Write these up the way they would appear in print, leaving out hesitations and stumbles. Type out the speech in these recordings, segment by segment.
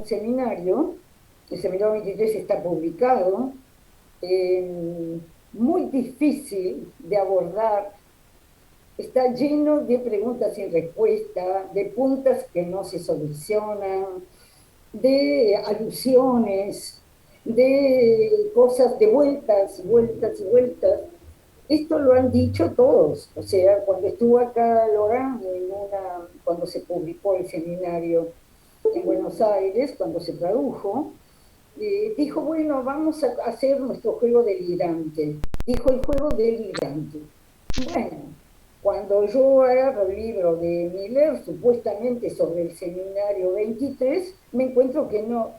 un seminario, el seminario 23 está publicado, muy difícil de abordar, está lleno de preguntas sin respuesta, de puntas que no se solucionan, de alusiones, de cosas de vueltas y vueltas y vueltas. Esto lo han dicho todos, o sea, cuando estuvo acá Lorán, cuando se publicó el seminario en Buenos Aires, cuando se tradujo, dijo, bueno, vamos a hacer nuestro juego delirante. Dijo el juego delirante. Bueno, cuando yo agarro el libro de Miller, supuestamente sobre el seminario 23, me encuentro que no,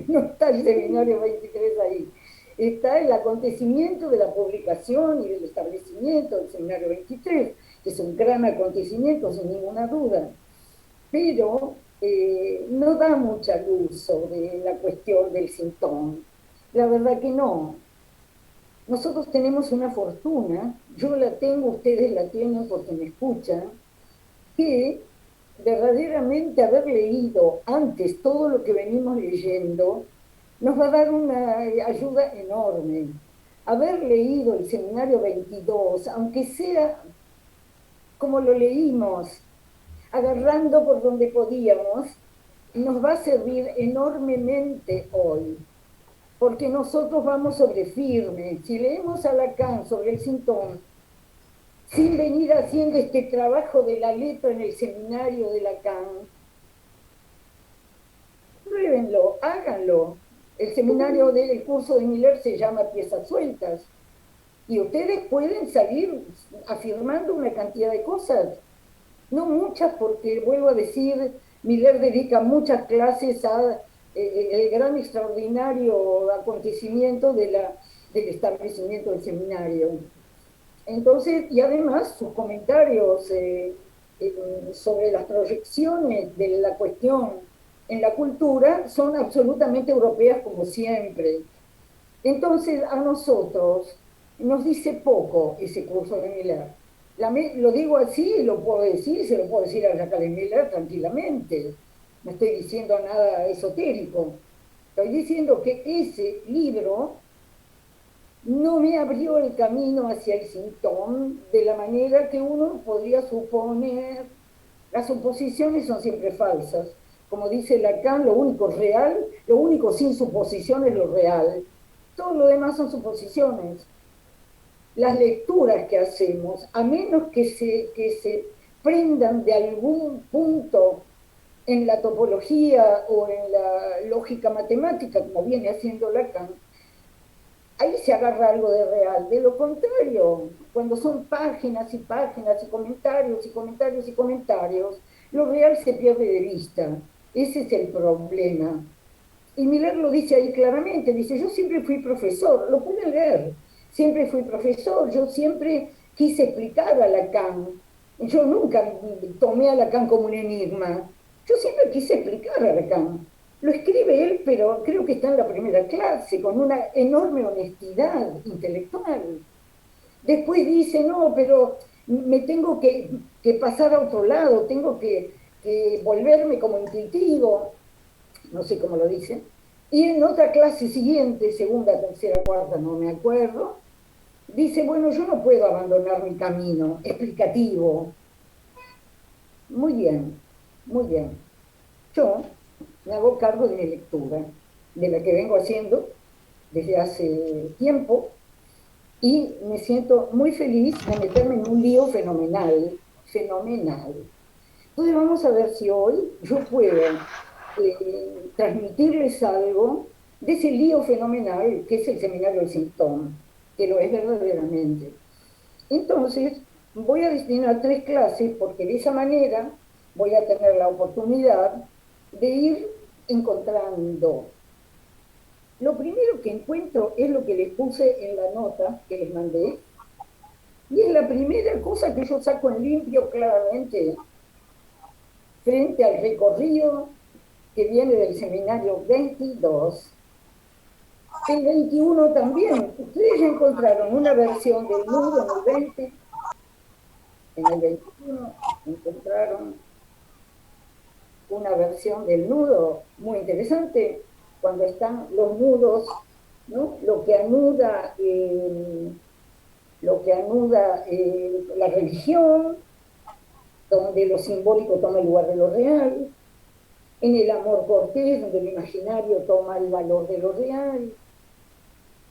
no está el seminario 23 ahí. Está el acontecimiento de la publicación y del establecimiento del seminario 23, que es un gran acontecimiento, sin ninguna duda, pero no da mucha luz sobre la cuestión del sintón. La verdad que no. Nosotros tenemos una fortuna, yo la tengo, ustedes la tienen porque me escuchan, que verdaderamente haber leído antes todo lo que venimos leyendo nos va a dar una ayuda enorme. Haber leído el seminario 22, aunque sea como lo leímos, agarrando por donde podíamos, nos va a servir enormemente hoy, porque nosotros vamos sobre firme. Si leemos a Lacan sobre el sintón, sin venir haciendo este trabajo de la letra en el seminario de Lacan, pruébenlo, háganlo. El seminario del curso de Miller se llama Piezas Sueltas, y ustedes pueden salir afirmando una cantidad de cosas. No muchas, porque vuelvo a decir, Miller dedica muchas clases a el gran extraordinario acontecimiento del establecimiento del seminario. Entonces, y además sus comentarios sobre las proyecciones de la cuestión en la cultura son absolutamente europeas como siempre. Entonces, a nosotros nos dice poco ese curso de Miller. Lo digo así, lo puedo decir, se lo puedo decir a Jacques Miller tranquilamente. No estoy diciendo nada esotérico. Estoy diciendo que ese libro no me abrió el camino hacia el sintón de la manera que uno podría suponer. Las suposiciones son siempre falsas. Como dice Lacan, lo único real, lo único sin suposición es lo real. Todo lo demás son suposiciones. Las lecturas que hacemos, a menos que se prendan de algún punto en la topología o en la lógica matemática, como viene haciendo Lacan, ahí se agarra algo de real. De lo contrario, cuando son páginas y páginas y comentarios y comentarios y comentarios, lo real se pierde de vista. Ese es el problema. Y Miller lo dice ahí claramente, dice, yo siempre fui profesor, lo pueden leer, siempre fui profesor, yo siempre quise explicar a Lacan, yo nunca tomé a Lacan como un enigma, yo siempre quise explicar a Lacan. Lo escribe él, pero creo que está en la primera clase, con una enorme honestidad intelectual. Después dice, no, pero me tengo que pasar a otro lado, tengo que volverme como intuitivo, no sé cómo lo dice. Y en otra clase siguiente, segunda, tercera, cuarta, no me acuerdo, dice, bueno, yo no puedo abandonar mi camino explicativo. Muy bien, muy bien. Yo me hago cargo de mi lectura, de la que vengo haciendo desde hace tiempo, y me siento muy feliz de meterme en un lío fenomenal, fenomenal. Entonces vamos a ver si hoy yo puedo transmitirles algo de ese lío fenomenal que es el seminario del sintón, que lo es verdaderamente. Entonces, voy a destinar 3 clases porque de esa manera voy a tener la oportunidad de ir encontrando. Lo primero que encuentro es lo que les puse en la nota que les mandé, y es la primera cosa que yo saco en limpio claramente frente al recorrido que viene del seminario 22. El 21 también. Ustedes ya encontraron una versión del nudo en el 20, en el 21 encontraron. una versión del nudo muy interesante, cuando están los nudos, ¿no? Lo que anuda la religión, donde lo simbólico toma el lugar de lo real, en el amor cortés, donde lo imaginario toma el valor de lo real,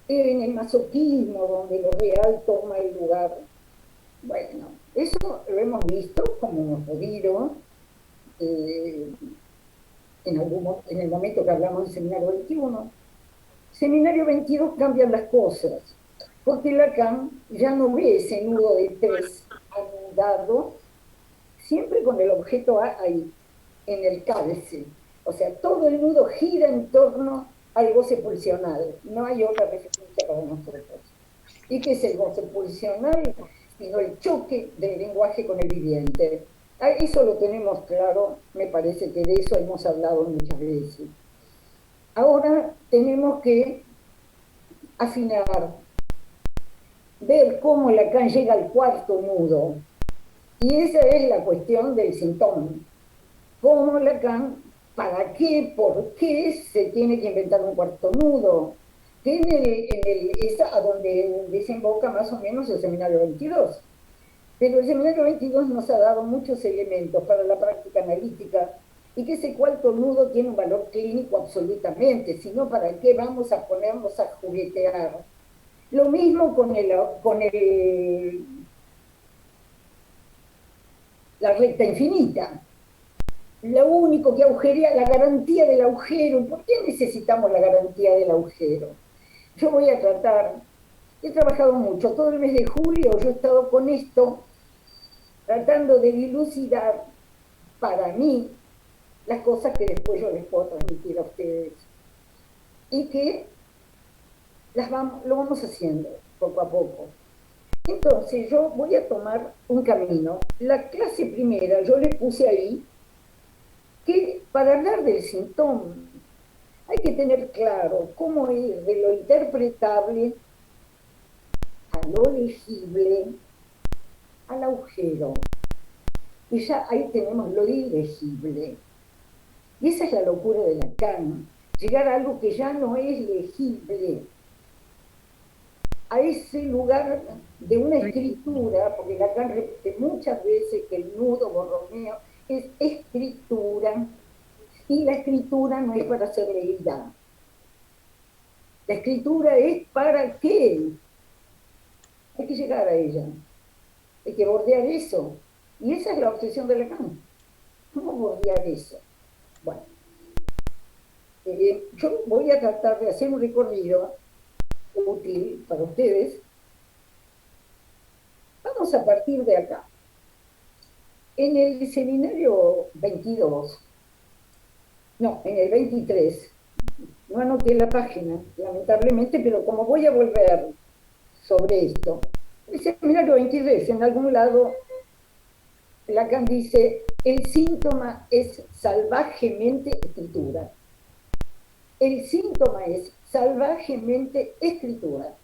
en el masoquismo, donde lo real toma el lugar. Bueno, eso lo hemos visto como hemos podido eh, en el momento que hablamos del seminario 21. Seminario 22 cambian las cosas, porque Lacan ya no ve ese nudo de tres anudado, siempre con el objeto A ahí, en el calce. O sea, todo el nudo gira en torno al goce pulsional. No hay otra referencia para nosotros. ¿Y qué es el goce pulsional? Sino el choque del lenguaje con el viviente. Eso lo tenemos claro, me parece que de eso hemos hablado muchas veces. Ahora tenemos que afinar, ver cómo Lacan llega al cuarto nudo. Y esa es la cuestión del síntoma. ¿Cómo Lacan, para qué, por qué se tiene que inventar un cuarto nudo? Que es a donde desemboca más o menos el seminario 22. Pero el seminario 22 nos ha dado muchos elementos para la práctica analítica y que ese cuarto nudo tiene un valor clínico absolutamente, sino para qué vamos a ponernos a juguetear. Lo mismo la recta infinita. Lo único que agujerea, la garantía del agujero. ¿Por qué necesitamos la garantía del agujero? Yo voy a tratar, he trabajado mucho, todo el mes de julio yo he estado con esto, tratando de dilucidar para mí las cosas que después yo les puedo transmitir a ustedes. Y que lo vamos haciendo poco a poco. Entonces yo voy a tomar un camino. La clase primera yo le puse ahí que para hablar del síntoma hay que tener claro cómo ir de lo interpretable a lo legible al agujero. Y ya ahí tenemos lo ilegible. Y esa es la locura de Lacan, llegar a algo que ya no es legible, a ese lugar de una escritura, porque Lacan repite muchas veces que el nudo borromeo es escritura, y la escritura no es para ser leída. La escritura es para qué. Hay que llegar a ella, hay que bordear eso. Y esa es la obsesión de Lacan. ¿Cómo bordear eso? Bueno, yo voy a tratar de hacer un recorrido útil para ustedes. Vamos a partir de acá. En el seminario 22, no, en el 23, no anoté la página, lamentablemente, pero como voy a volver sobre esto, el seminario 23, en algún lado, Lacan dice, el síntoma es salvajemente escritura. El síntoma es salvajemente escritura.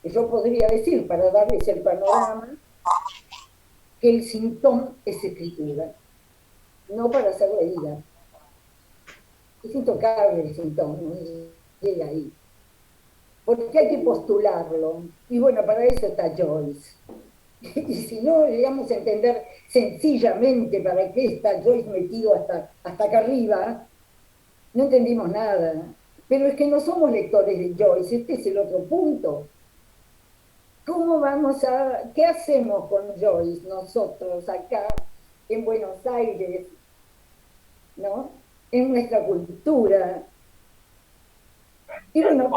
Yo podría decir, para darles el panorama, que el síntoma es escritura, no para ser leída. Es intocable el síntoma, no llega ahí. Porque hay que postularlo. Y bueno, para eso está Joyce. Y si no llegamos a entender sencillamente para qué está Joyce metido hasta acá arriba, no entendimos nada. Pero es que no somos lectores de Joyce, este es el otro punto. ¿Qué hacemos con Joyce nosotros acá en Buenos Aires, ¿no? En nuestra cultura? Y bueno,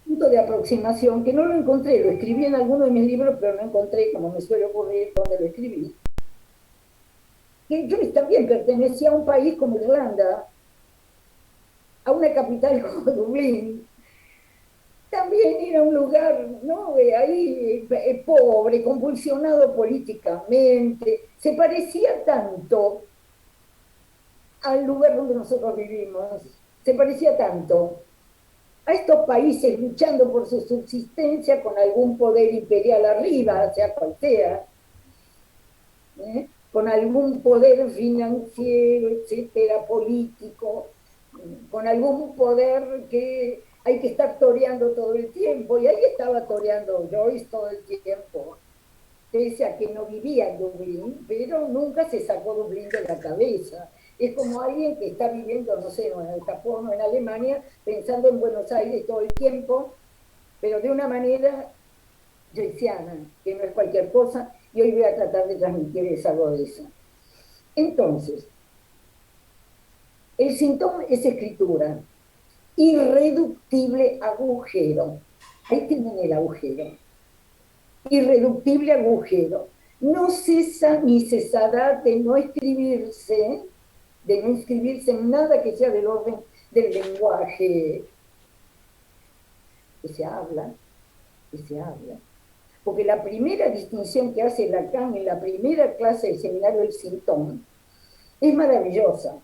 punto de aproximación que no lo encontré, lo escribí en alguno de mis libros, pero no encontré, como me suele ocurrir, dónde lo escribí. Que Joyce también pertenecía a un país como Irlanda, a una capital como Dublín. También era un lugar, ¿no? Ahí pobre, convulsionado políticamente. Se parecía tanto al lugar donde nosotros vivimos. Se parecía tanto a estos países luchando por su subsistencia con algún poder imperial arriba, sea cual sea, con algún poder financiero, etcétera, político, con algún poder que hay que estar toreando todo el tiempo. Y ahí estaba toreando Joyce todo el tiempo, pese a que no vivía en Dublín, pero nunca se sacó Dublín de la cabeza. Es como alguien que está viviendo, no sé, en el Japón o en Alemania, pensando en Buenos Aires todo el tiempo, pero de una manera joyciana, que no es cualquier cosa, y hoy voy a tratar de transmitirles algo de eso. Entonces, el síntoma es escritura, irreductible agujero. Ahí tienen el agujero. Irreductible agujero. No cesa ni cesará de no escribirse, de no inscribirse en nada que sea del orden del lenguaje que se habla, que se habla. Porque la primera distinción que hace Lacan en la primera clase del seminario del Sintón es maravillosa.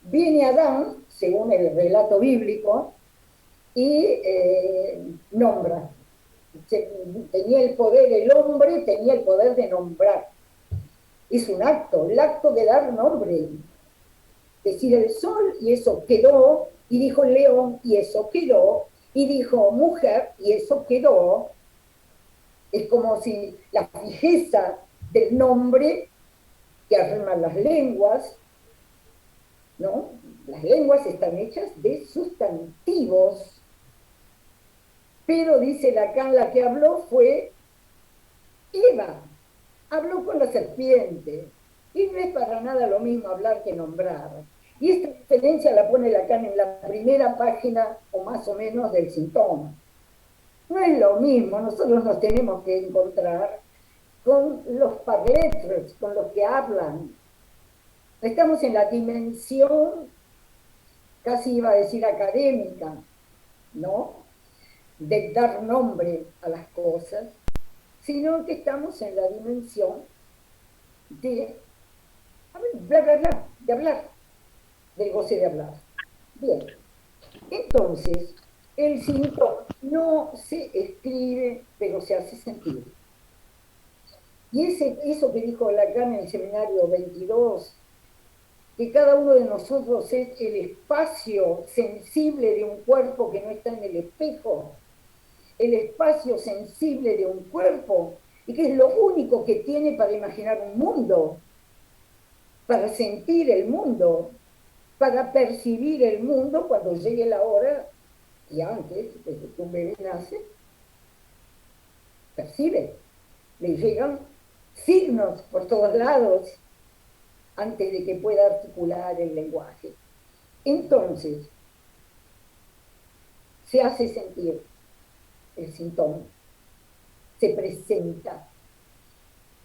Viene Adán, según el relato bíblico, y nombra. Tenía el poder, el hombre tenía el poder de nombrar. Es un acto, el acto de dar nombre. Decir el sol, y eso quedó, y dijo el león, y eso quedó, y dijo mujer, y eso quedó. Es como si la fijeza del nombre que arman las lenguas, ¿no? Las lenguas están hechas de sustantivos, pero dice Lacan, la que habló fue Eva, habló con la serpiente, y no es para nada lo mismo hablar que nombrar. Y esta diferencia la pone Lacan en la primera página, o más o menos, del síntoma. No es lo mismo, nosotros nos tenemos que encontrar con los parletres, con los que hablan. Estamos en la dimensión, casi iba a decir académica, ¿no? De dar nombre a las cosas, sino que estamos en la dimensión de bla, bla, bla, de hablar, del goce de hablar. Bien, entonces, el síntoma no se escribe, pero se hace sentir. Y eso que dijo Lacan en el seminario 22, que cada uno de nosotros es el espacio sensible de un cuerpo que no está en el espejo, el espacio sensible de un cuerpo, y que es lo único que tiene para imaginar un mundo, para sentir el mundo, para percibir el mundo cuando llegue la hora, y antes, desde que un bebé nace, percibe, le llegan signos por todos lados antes de que pueda articular el lenguaje. Entonces, se hace sentir el síntoma, se presenta.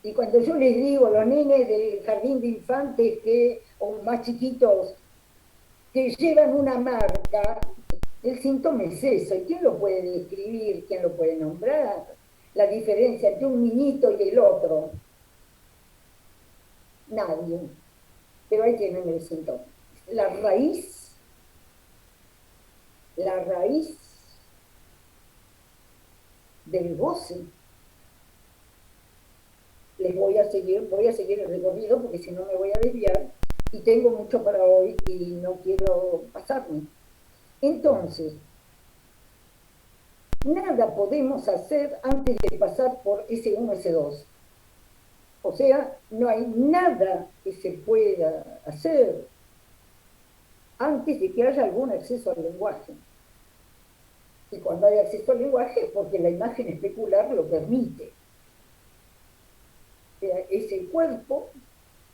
Y cuando yo les digo a los nenes del jardín de infantes que, o más chiquitos, que llevan una marca, el síntoma es eso. ¿Y quién lo puede describir? ¿Quién lo puede nombrar? La diferencia entre un niñito y el otro. Nadie. Pero ahí tienen el síntoma. La raíz del goce. Voy a seguir el recorrido porque si no me voy a desviar y tengo mucho para hoy y no quiero pasarme. Entonces, nada podemos hacer antes de pasar por S1, S2. O sea, no hay nada que se pueda hacer antes de que haya algún acceso al lenguaje. Y cuando hay acceso al lenguaje es porque la imagen especular lo permite. Ese cuerpo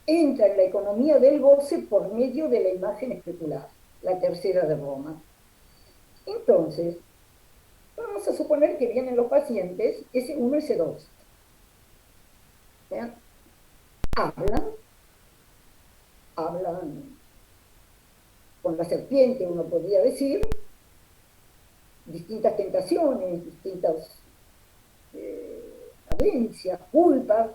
entra en la economía del goce por medio de la imagen especular, la tercera de Roma. Entonces, vamos a suponer que vienen los pacientes S1, S2. Hablan con la serpiente, uno podría decir, distintas tentaciones, distintas carencias, culpas.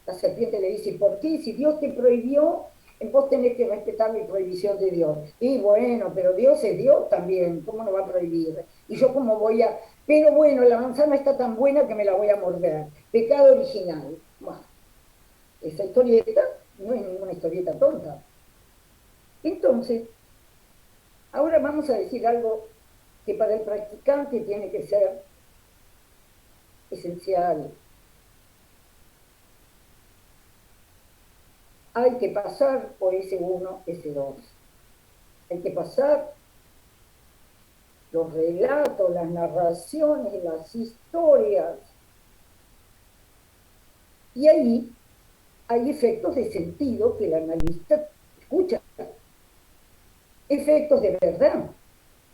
La serpiente le dice, ¿por qué? Si Dios te prohibió, vos tenés que respetar la prohibición de Dios. Y bueno, pero Dios es Dios también, ¿cómo no va a prohibir? Y yo cómo voy a... Pero bueno, la manzana está tan buena que me la voy a morder. Pecado original. Bueno, esa historieta no es ninguna historieta tonta. Entonces, ahora vamos a decir algo que para el practicante tiene que ser esencial. Hay que pasar por S1, S2. Hay que pasar los relatos, las narraciones, las historias. Y ahí hay efectos de sentido que el analista escucha. Efectos de verdad.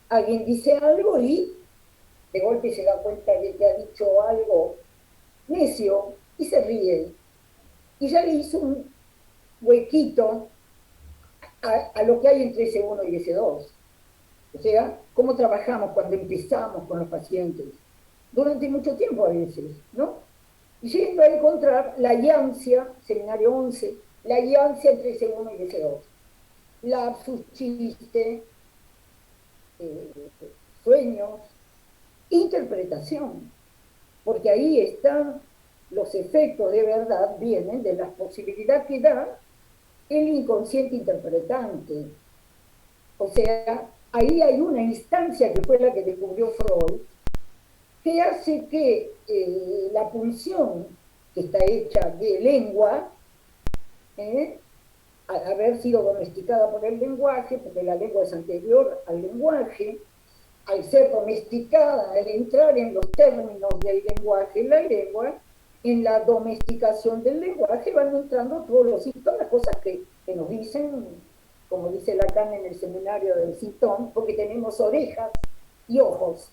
Alguien dice algo y de golpe se da cuenta de que ha dicho algo necio y se ríe. Y ya le hizo un huequito a lo que hay entre ese uno y ese dos. O sea, cómo trabajamos cuando empezamos con los pacientes. Durante mucho tiempo a veces, ¿no? Y yendo a encontrar la iancia, seminario 11, la iancia entre ese uno y ese dos. Lapsus, chiste, eh, sueños, interpretación, porque ahí están los efectos de verdad, vienen de las posibilidades que da el inconsciente interpretante. O sea, ahí hay una instancia que fue la que descubrió Freud, que hace que la pulsión que está hecha de lengua, al haber sido domesticada por el lenguaje, porque la lengua es anterior al lenguaje, al ser domesticada, al entrar en los términos del lenguaje, la lengua, en la domesticación del lenguaje van entrando todos los síntomas, cosas que nos dicen, como dice Lacan en el seminario del Citón, porque tenemos orejas y ojos.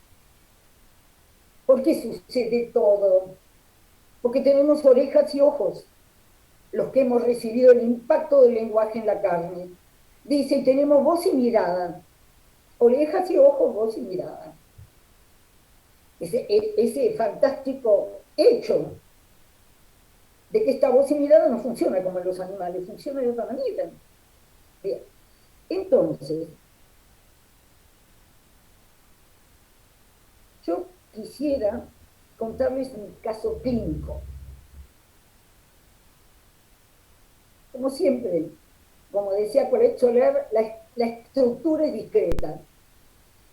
¿Por qué sucede todo? Porque tenemos orejas y ojos, los que hemos recibido el impacto del lenguaje en la carne. Dice, tenemos voz y mirada. Orejas y ojos, voz y mirada. Ese fantástico hecho de que esta voz y mirada no funciona como en los animales, funciona de otra manera. Bien. Entonces, yo quisiera contarles un caso clínico. Como siempre, como decía Colette Soler, la estructura es discreta.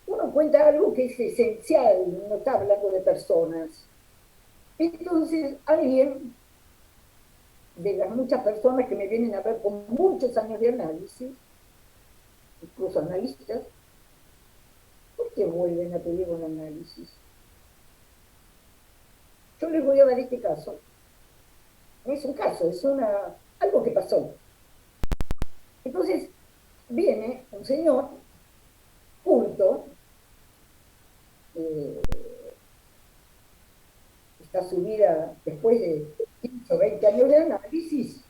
Uno cuenta algo que es esencial, no está hablando de personas. Entonces, alguien de las muchas personas que me vienen a ver con muchos años de análisis, incluso analistas, ¿por qué vuelven a pedir un análisis? Yo les voy a dar este caso. No es un caso, es algo que pasó. Entonces, viene un señor culto, eh, está su vida después de 15 o 20 años de análisis,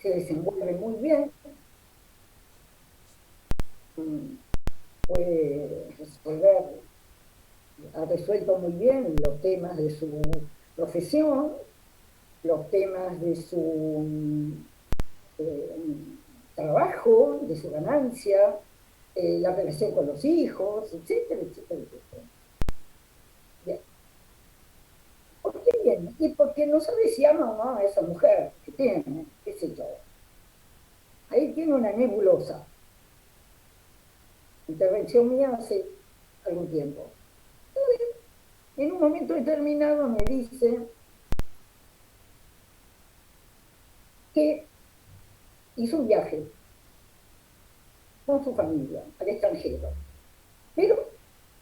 se desenvuelve muy bien, puede resolver, ha resuelto muy bien los temas de su profesión, los temas de su eh, trabajo, de su ganancia, la relación con los hijos, etcétera, etcétera, etcétera. Bien. ¿Por qué viene? Y porque no sabe si ama o no a esa mujer que tiene, qué sé yo. Ahí tiene una nebulosa. Intervención mía hace algún tiempo. Entonces, en un momento determinado me dice que hizo un viaje con su familia al extranjero. Pero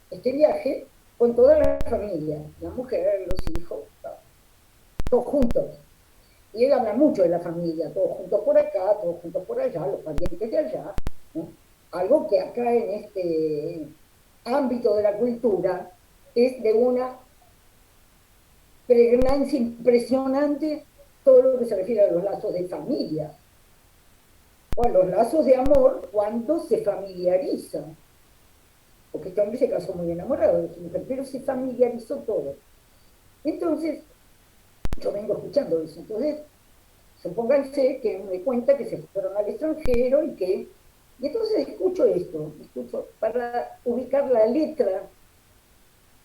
este viaje con toda la familia, la mujer, los hijos, todos juntos. Y él habla mucho de la familia, todos juntos por acá, todos juntos por allá, los parientes de allá, ¿no? Algo que acá en este ámbito de la cultura es de una pregnancia impresionante todo lo que se refiere a los lazos de familia o a los lazos de amor cuando se familiariza. Porque este hombre se casó muy enamorado de su mujer, pero se familiarizó todo. Entonces, yo vengo escuchando eso. Entonces, supónganse que me cuenta que se fueron al extranjero y que... Y entonces escucho esto, escucho para ubicar la letra,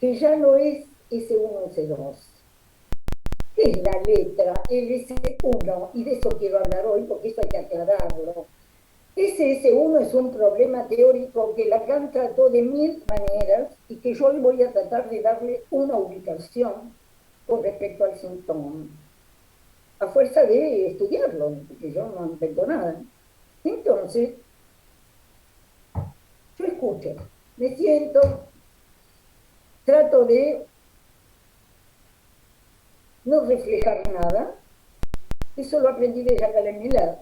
que ya no es S1, S2. ¿Qué es la letra LS1? Y de eso quiero hablar hoy, porque eso hay que aclararlo. SS1 es un problema teórico que Lacan trató de 1000 maneras y que yo hoy voy a tratar de darle una ubicación con respecto al síntoma, a fuerza de estudiarlo, porque yo no invento nada. Entonces, yo escucho, me siento, trato de no reflejar nada, eso lo aprendí de Jacques Millard,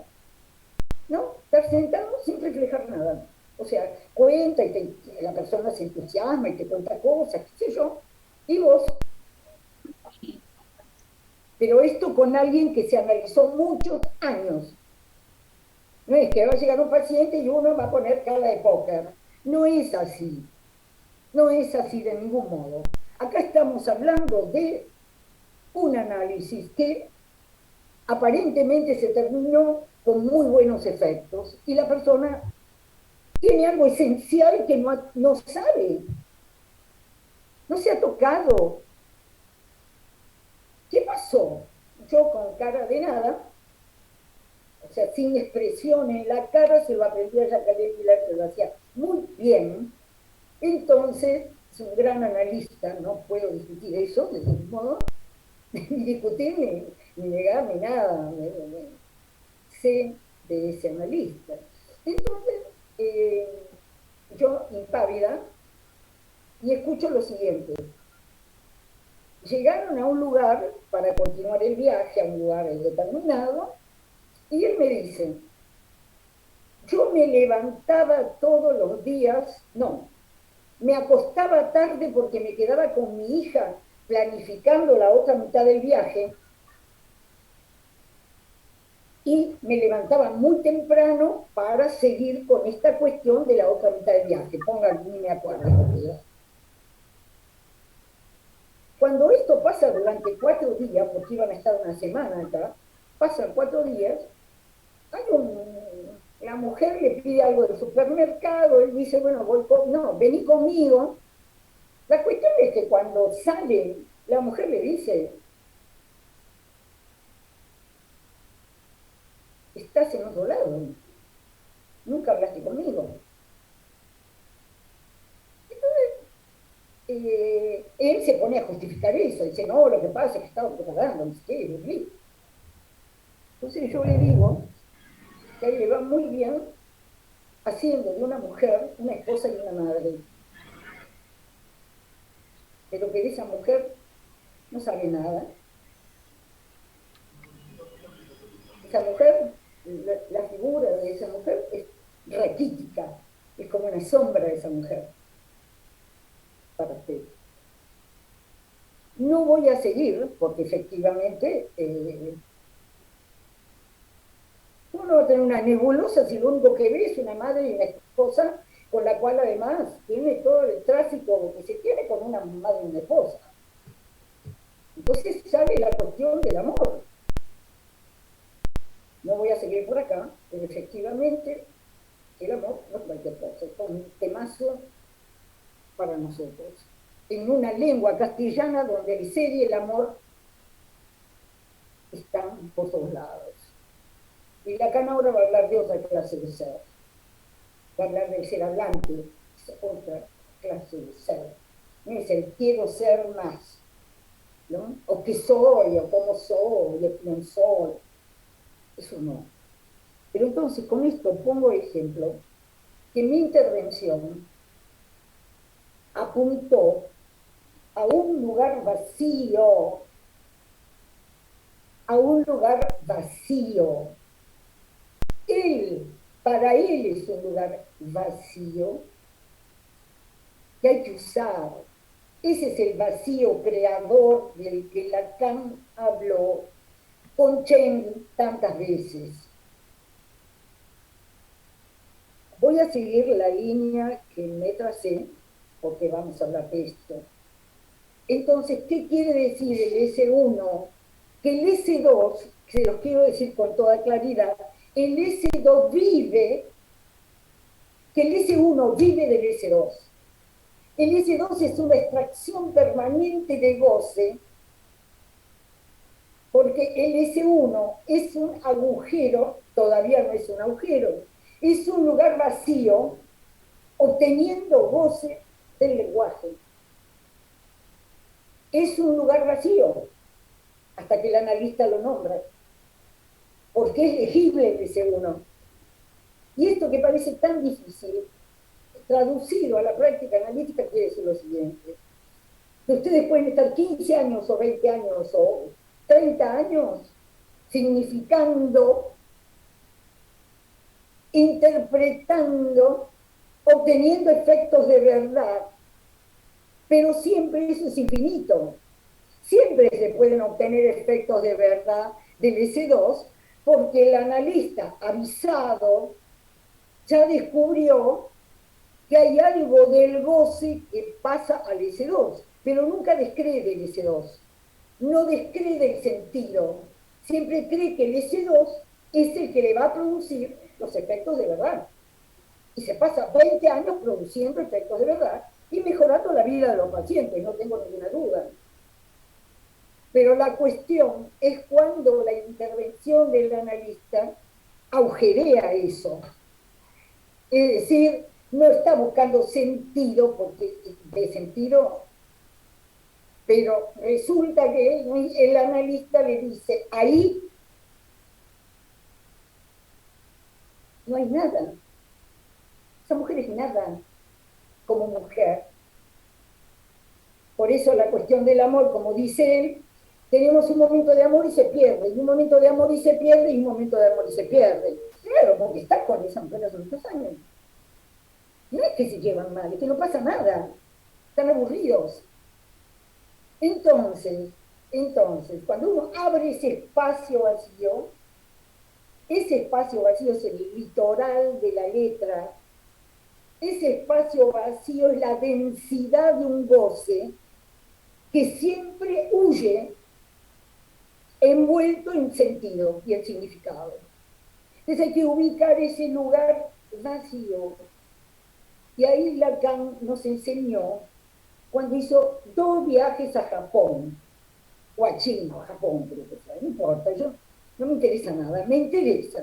¿no? Estar sentado sin reflejar nada. O sea, cuenta y la persona se entusiasma y te cuenta cosas, qué sé yo, y vos. Pero esto con alguien que se analizó muchos años. No es que va a llegar un paciente y uno va a poner cara de póker. No es así. No es así de ningún modo. Acá estamos hablando de un análisis que aparentemente se terminó con muy buenos efectos y la persona tiene algo esencial que no sabe, no se ha tocado. ¿Qué pasó? Yo con cara de nada, o sea, sin expresión en la cara, se lo aprendí a Jacques Pilar, que lo hacía muy bien. Entonces, es un gran analista, no puedo discutir eso de ningún modo, ni discutir, ni negar, ni nada. Sé de ese analista. Entonces, yo impávida y escucho lo siguiente. Llegaron a un lugar para continuar el viaje, a un lugar determinado, y él me dice, yo me levantaba todos los días, no, me acostaba tarde porque me quedaba con mi hija planificando la otra mitad del viaje y me levantaba muy temprano para seguir con esta cuestión de la otra mitad del viaje. Pongan, ni me acuerdo. Cuando esto pasa durante 4 días, porque iban a estar una semana acá, pasan 4 días, la mujer le pide algo del supermercado, él dice, bueno, no, vení conmigo. La cuestión es que cuando sale, la mujer le dice, estás en otro lado, nunca hablaste conmigo. Él se pone a justificar eso, dice, no, lo que pasa es que estaba preparando, no sé qué, entonces yo le digo que a él le va muy bien haciendo de una mujer una esposa y una madre, pero que de esa mujer no sabe nada. Esa mujer, la figura de esa mujer es raquítica, es como una sombra de esa mujer para usted. No voy a seguir, porque efectivamente uno va a tener una nebulosa si lo único que ve es una madre y una esposa, con la cual además tiene todo el tráfico que se tiene con una madre y una esposa. Entonces sale la cuestión del amor. No voy a seguir por acá, pero efectivamente el amor no es cualquier cosa, es un temazo para nosotros. En una lengua castellana donde el ser y el amor están por todos lados. Y Lacan ahora va a hablar de otra clase de ser. Va a hablar del ser hablante, es otra clase de ser. No es el quiero ser más, ¿no? O qué soy, o cómo soy, o quién soy. Eso no. Pero entonces con esto pongo ejemplo que mi intervención apuntó a un lugar vacío, a un lugar vacío. Para él es un lugar vacío que hay que usar. Ese es el vacío creador del que Lacan habló con Chen tantas veces. Voy a seguir la línea que me tracé, porque vamos a hablar de esto. Entonces, ¿qué quiere decir el S1? Que el S2, se los quiero decir con toda claridad, el S2 vive, que el S1 vive del S2. El S2 es una extracción permanente de goce porque el S1 es un agujero, todavía no es un agujero, es un lugar vacío obteniendo goce del lenguaje. Es un lugar vacío hasta que el analista lo nombra, porque es legible el S1. Y esto que parece tan difícil, traducido a la práctica analítica, quiere decir lo siguiente: que ustedes pueden estar 15 años o 20 años o 30 años significando, interpretando, obteniendo efectos de verdad, pero siempre eso es infinito. Siempre se pueden obtener efectos de verdad del S2 porque el analista avisado ya descubrió que hay algo del goce que pasa al S2, pero nunca descree del S2, no descree del sentido, siempre cree que el S2 es el que le va a producir los efectos de verdad. Y se pasa 20 años produciendo efectos de verdad y mejorando la vida de los pacientes, no tengo ninguna duda. Pero la cuestión es cuando la intervención del analista agujerea eso. Es decir, no está buscando sentido, porque de sentido, pero resulta que el analista le dice, ahí no hay nada. Esa mujer es nada como mujer. Por eso la cuestión del amor, como dice él, tenemos un momento de amor y se pierde, y un momento de amor y se pierde, y un momento de amor y se pierde. Claro, porque está con esa mujer hace muchos años. No es que se llevan mal, es que no pasa nada. Están aburridos. Entonces, cuando uno abre ese espacio vacío es el litoral de la letra, ese espacio vacío es la densidad de un goce que siempre huye envuelto en sentido y en significado. Entonces hay que ubicar ese lugar vacío. Y ahí Lacan nos enseñó cuando hizo 2 viajes a Japón, o a China, o a Japón, creo que fue, no importa, yo no me interesa nada, me interesa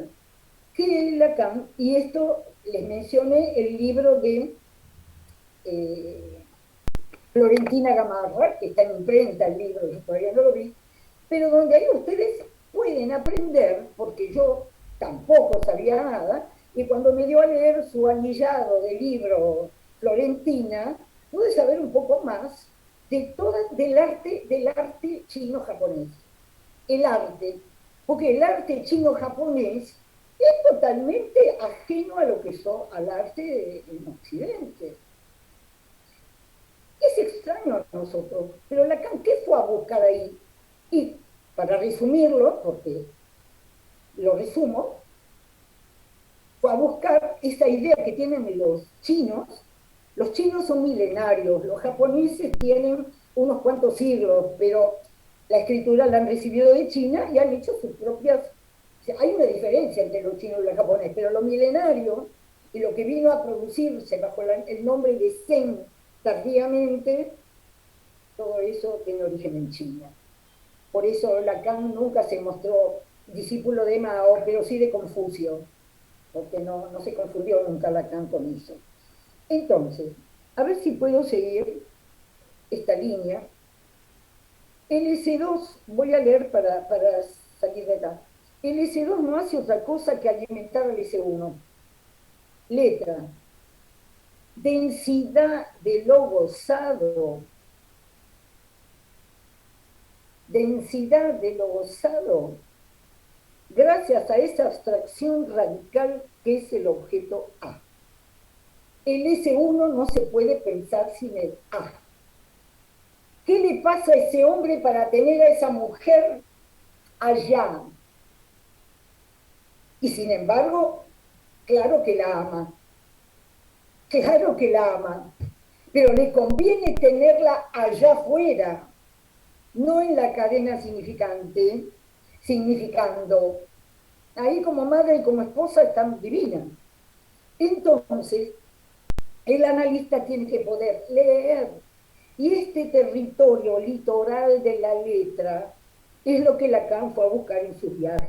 que Lacan, y esto les mencioné el libro de eh, Florentina Gamarra, que está en imprenta el libro, yo todavía no lo vi, pero donde ahí ustedes pueden aprender, porque yo tampoco sabía nada, y cuando me dio a leer su anillado de libro Florentina, pude saber un poco más de del arte chino-japonés. El arte, porque el arte chino-japonés es totalmente ajeno a lo que son al arte en Occidente. Es extraño a nosotros, pero Lacan, ¿qué fue a buscar ahí? Y para resumirlo, porque lo resumo, fue a buscar esa idea que tienen los chinos. Los chinos son milenarios, los japoneses tienen unos cuantos siglos, pero la escritura la han recibido de China y han hecho sus propias... O sea, hay una diferencia entre los chinos y los japoneses, pero lo milenario y lo que vino a producirse bajo el nombre de Zen tardíamente, todo eso tiene origen en China. Por eso Lacan nunca se mostró discípulo de Mao, pero sí de Confucio, porque no se confundió nunca Lacan con eso. Entonces, a ver si puedo seguir esta línea. El S2, voy a leer para salir de acá. El S2 no hace otra cosa que alimentar al S1. Letra, densidad de lo gozado, densidad de lo gozado, gracias a esa abstracción radical que es el objeto A. El S1 no se puede pensar sin el A. ¿Qué le pasa a ese hombre para tener a esa mujer allá? Y sin embargo, claro que la ama, claro que la ama, pero le conviene tenerla allá afuera, no en la cadena significante, significando. Ahí como madre y como esposa están divinas. Entonces, el analista tiene que poder leer. Y este territorio litoral de la letra Es lo que Lacan fue a buscar en sus viajes.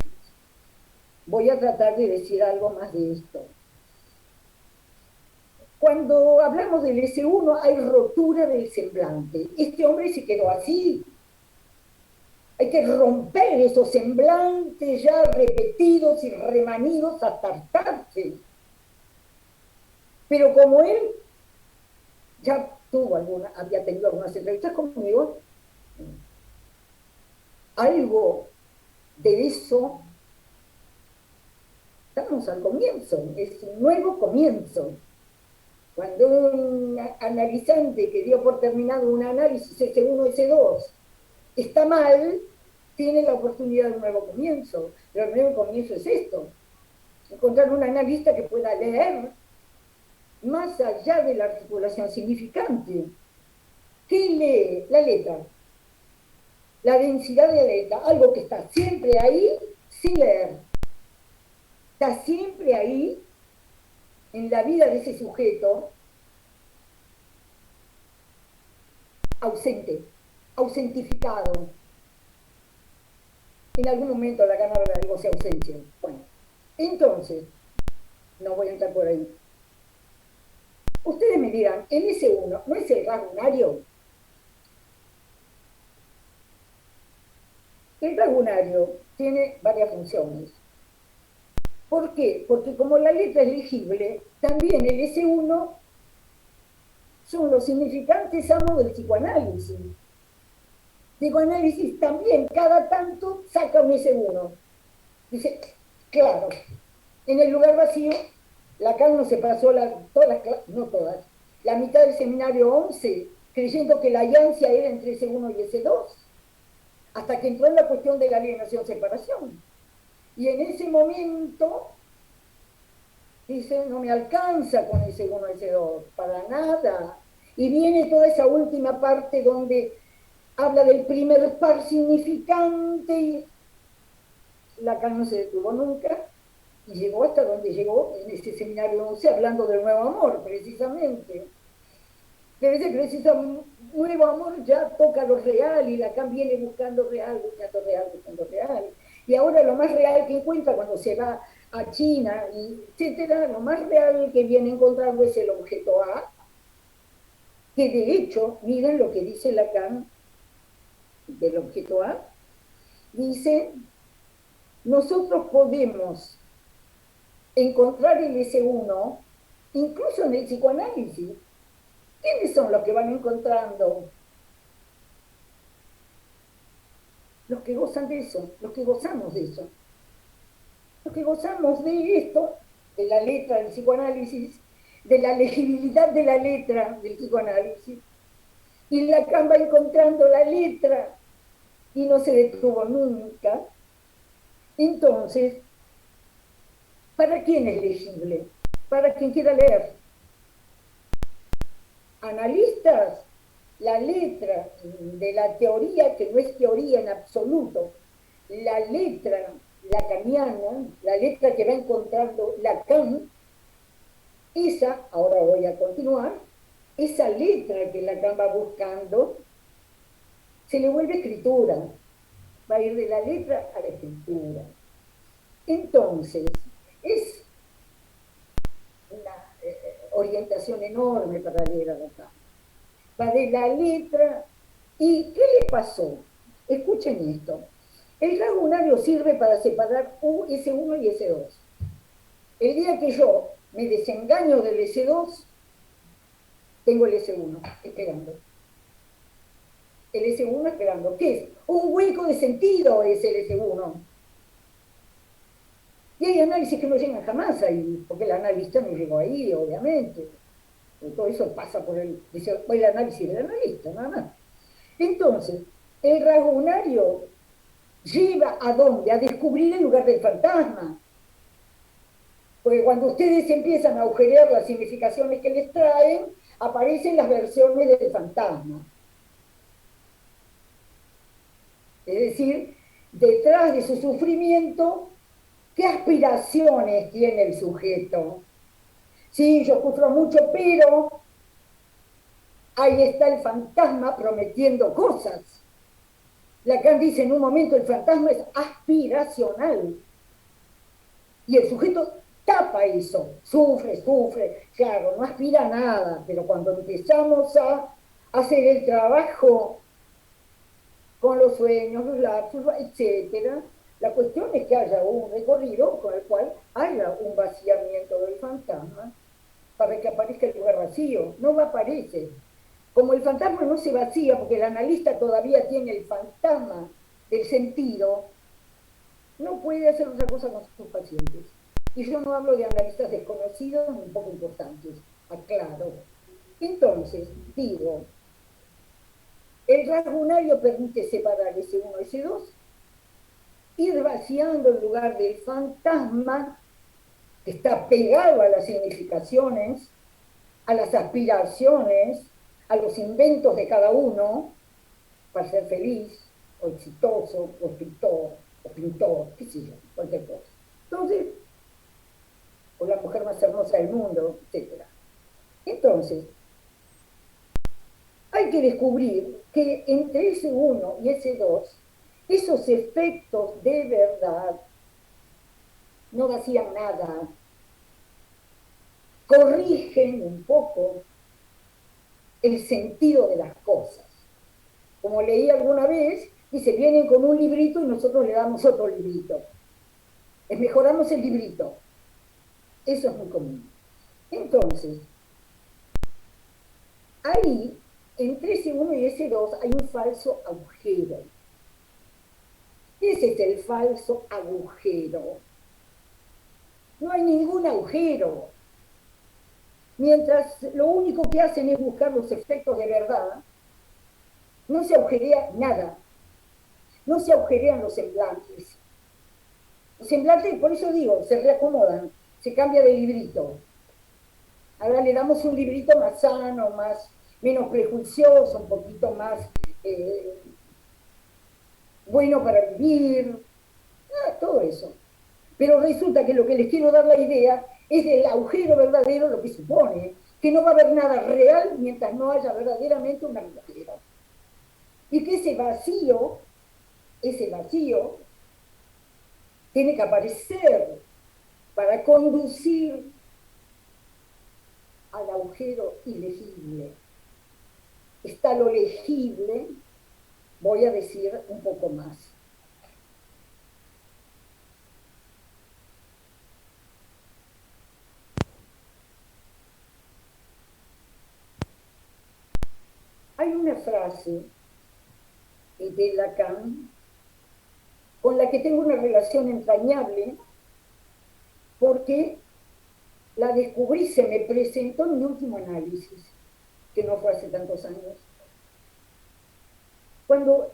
Voy a tratar de decir algo más de esto. Cuando hablamos del S1 hay rotura del semblante. Este hombre se quedó así. Hay que romper esos semblantes ya repetidos y remanidos hasta hartarse. Pero como él ya había tenido algunas entrevistas conmigo, algo de eso, estamos al comienzo, es un nuevo comienzo. Cuando un analizante que dio por terminado un análisis S1, S2 está mal, tiene la oportunidad de un nuevo comienzo. Pero el nuevo comienzo es esto: encontrar un analista que pueda leer más allá de la articulación significante. ¿Qué lee? La letra, la densidad de la letra, algo que está siempre ahí sin leer. Está siempre ahí en la vida de ese sujeto, ausente, ausentificado. En algún momento la gana de algo se ausencia. Bueno, entonces, no voy a entrar por ahí. Ustedes me dirán, el S1 no es el rasgo unario. El rasgo unario tiene varias funciones. ¿Por qué? Porque como la letra es legible, también el S1 son los significantes amos del psicoanálisis. Psicoanálisis también, cada tanto saca un S1. Dice, claro, en el lugar vacío, Lacan no se pasó no todas, la mitad del seminario 11, creyendo que la alianza era entre S1 y S2, hasta que entró en la cuestión de la alienación-separación. Y en ese momento dice, no me alcanza con S1, S2, para nada. Y viene toda esa última parte donde habla del primer par significante y Lacan no se detuvo nunca y llegó hasta donde llegó en ese seminario 11, hablando del nuevo amor, precisamente. Pero ese preciso nuevo amor ya toca lo real y Lacan viene buscando real, buscando real, buscando real. Y ahora lo más real que encuentra cuando se va a China, etcétera, lo más real que viene encontrando es el objeto A, que de hecho, miren lo que dice Lacan del objeto A, dice, nosotros podemos encontrar el S1 incluso en el psicoanálisis. ¿Quiénes son los que van encontrando? Los que gozan de eso, los que gozamos de eso. Los que gozamos de esto, de la letra del psicoanálisis, de la legibilidad de la letra del psicoanálisis. Y Lacan va encontrando la letra y no se detuvo nunca. Entonces, ¿para quién es legible? Para quien quiera leer. Analistas, la letra de la teoría, que no es teoría en absoluto, la letra lacaniana, la letra que va encontrando Lacan, esa, ahora voy a continuar, esa letra que Lacan va buscando, se le vuelve escritura, va a ir de la letra a la escritura. Entonces, es una orientación enorme para leer a Lacan. Va de la letra. ¿Y qué le pasó? Escuchen esto. El rasgo unario sirve para separar S1 y S2. El día que yo me desengaño del S2, tengo el S1 esperando. El S1 esperando. ¿Qué es? Un hueco de sentido es el S1. Y hay análisis que no llegan jamás ahí, porque el analista no llegó ahí, obviamente. Todo eso pasa por el análisis del analista, nada más. Entonces, el rasgo unario lleva ¿a dónde? A descubrir el lugar del fantasma. Porque cuando ustedes empiezan a agujerear las significaciones que les traen, aparecen las versiones del fantasma. Es decir, detrás de su sufrimiento, ¿qué aspiraciones tiene el sujeto? Sí, yo sufro mucho, pero ahí está el fantasma prometiendo cosas. Lacan dice en un momento el fantasma es aspiracional y el sujeto tapa eso, sufre, claro, no aspira a nada, pero cuando empezamos a hacer el trabajo con los sueños, los lapsos, etcétera, la cuestión es que haya un recorrido con el cual haya un vaciamiento del fantasma para que aparezca el lugar vacío. No va a aparecer. Como el fantasma no se vacía porque el analista todavía tiene el fantasma del sentido, no puede hacer otra cosa con sus pacientes. Y yo no hablo de analistas desconocidos ni poco importantes, aclaro. Entonces, digo, el rasgunario permite separar S1 y S2, ir vaciando el lugar del fantasma que está pegado a las significaciones, a las aspiraciones, a los inventos de cada uno para ser feliz, o exitoso, o escritor, o pintor, qué sé yo, cualquier cosa. Entonces, o la mujer más hermosa del mundo, etc. Entonces, hay que descubrir que entre ese uno y ese 2 esos efectos de verdad no vacían nada, corrigen un poco el sentido de las cosas. Como leí alguna vez, dice, vienen con un librito y nosotros le damos otro librito. Mejoramos el librito. Eso es muy común. Entonces, ahí, entre ese uno y ese 2 hay un falso agujero. Ese es el falso agujero. No hay ningún agujero. Mientras lo único que hacen es buscar los efectos de verdad, no se agujerea nada. No se agujerean los semblantes. Los semblantes, por eso digo, se reacomodan, se cambia de librito. Ahora le damos un librito más sano, menos prejuicioso, un poquito más bueno para vivir, todo eso. Pero resulta que lo que les quiero dar la idea es del agujero verdadero, lo que supone, que no va a haber nada real mientras no haya verdaderamente un agujero. Y que ese vacío, tiene que aparecer para conducir al agujero ilegible. Está lo legible, voy a decir un poco más. Hay una frase de Lacan con la que tengo una relación entrañable porque la descubrí, se me presentó en mi último análisis, que no fue hace tantos años. Cuando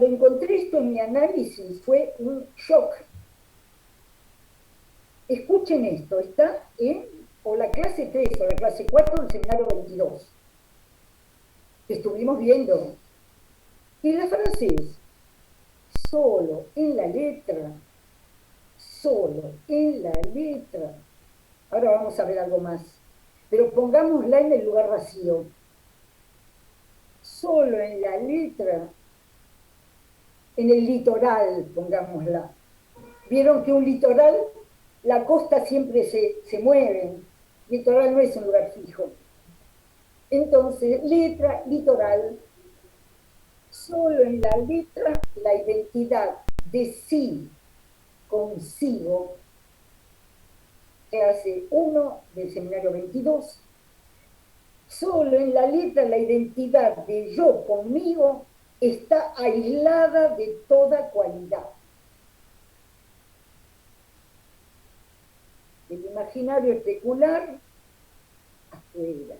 encontré esto en mi análisis fue un shock. Escuchen esto, está en o la clase 3 o la clase 4 del seminario 22, que estuvimos viendo. Y la frase es, solo en la letra, solo en la letra. Ahora vamos a ver algo más, pero pongámosla en el lugar vacío. Solo en la letra, en el litoral, pongámosla. Vieron que un litoral, la costa siempre se mueve. Litoral no es un lugar fijo. Entonces, letra, litoral, solo en la letra la identidad de sí consigo, clase 1 del seminario 22, solo en la letra la identidad de yo conmigo está aislada de toda cualidad. El imaginario especular, afuera,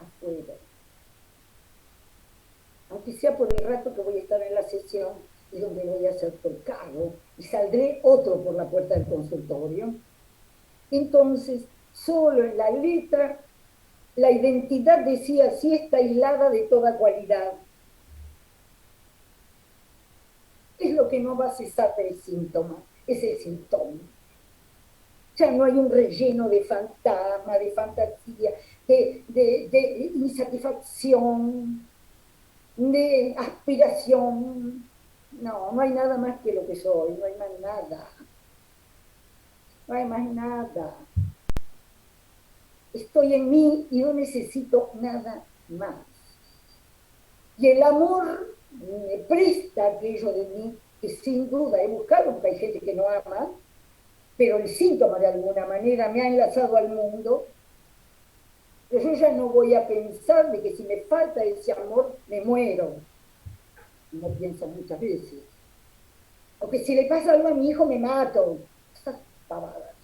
afuera. Aunque sea por el rato que voy a estar en la sesión y donde voy a ser tocado y saldré otro por la puerta del consultorio. Entonces, solo en la letra, la identidad decía sí está aislada de toda cualidad. Es lo que no va a cesar del síntoma, es el síntoma. Ya no hay un relleno de fantasma, de fantasía, de insatisfacción. de aspiración. No, no hay nada más que lo que soy, no hay más nada, no hay más nada. Estoy en mí y no necesito nada más. Y el amor me presta aquello de mí que sin duda he buscado, porque hay gente que no ama, pero el síntoma de alguna manera me ha enlazado al mundo. Pero yo ya no voy a pensar de que si me falta ese amor, me muero. No pienso muchas veces. O que si le pasa algo a mi hijo, me mato. Esas pavadas.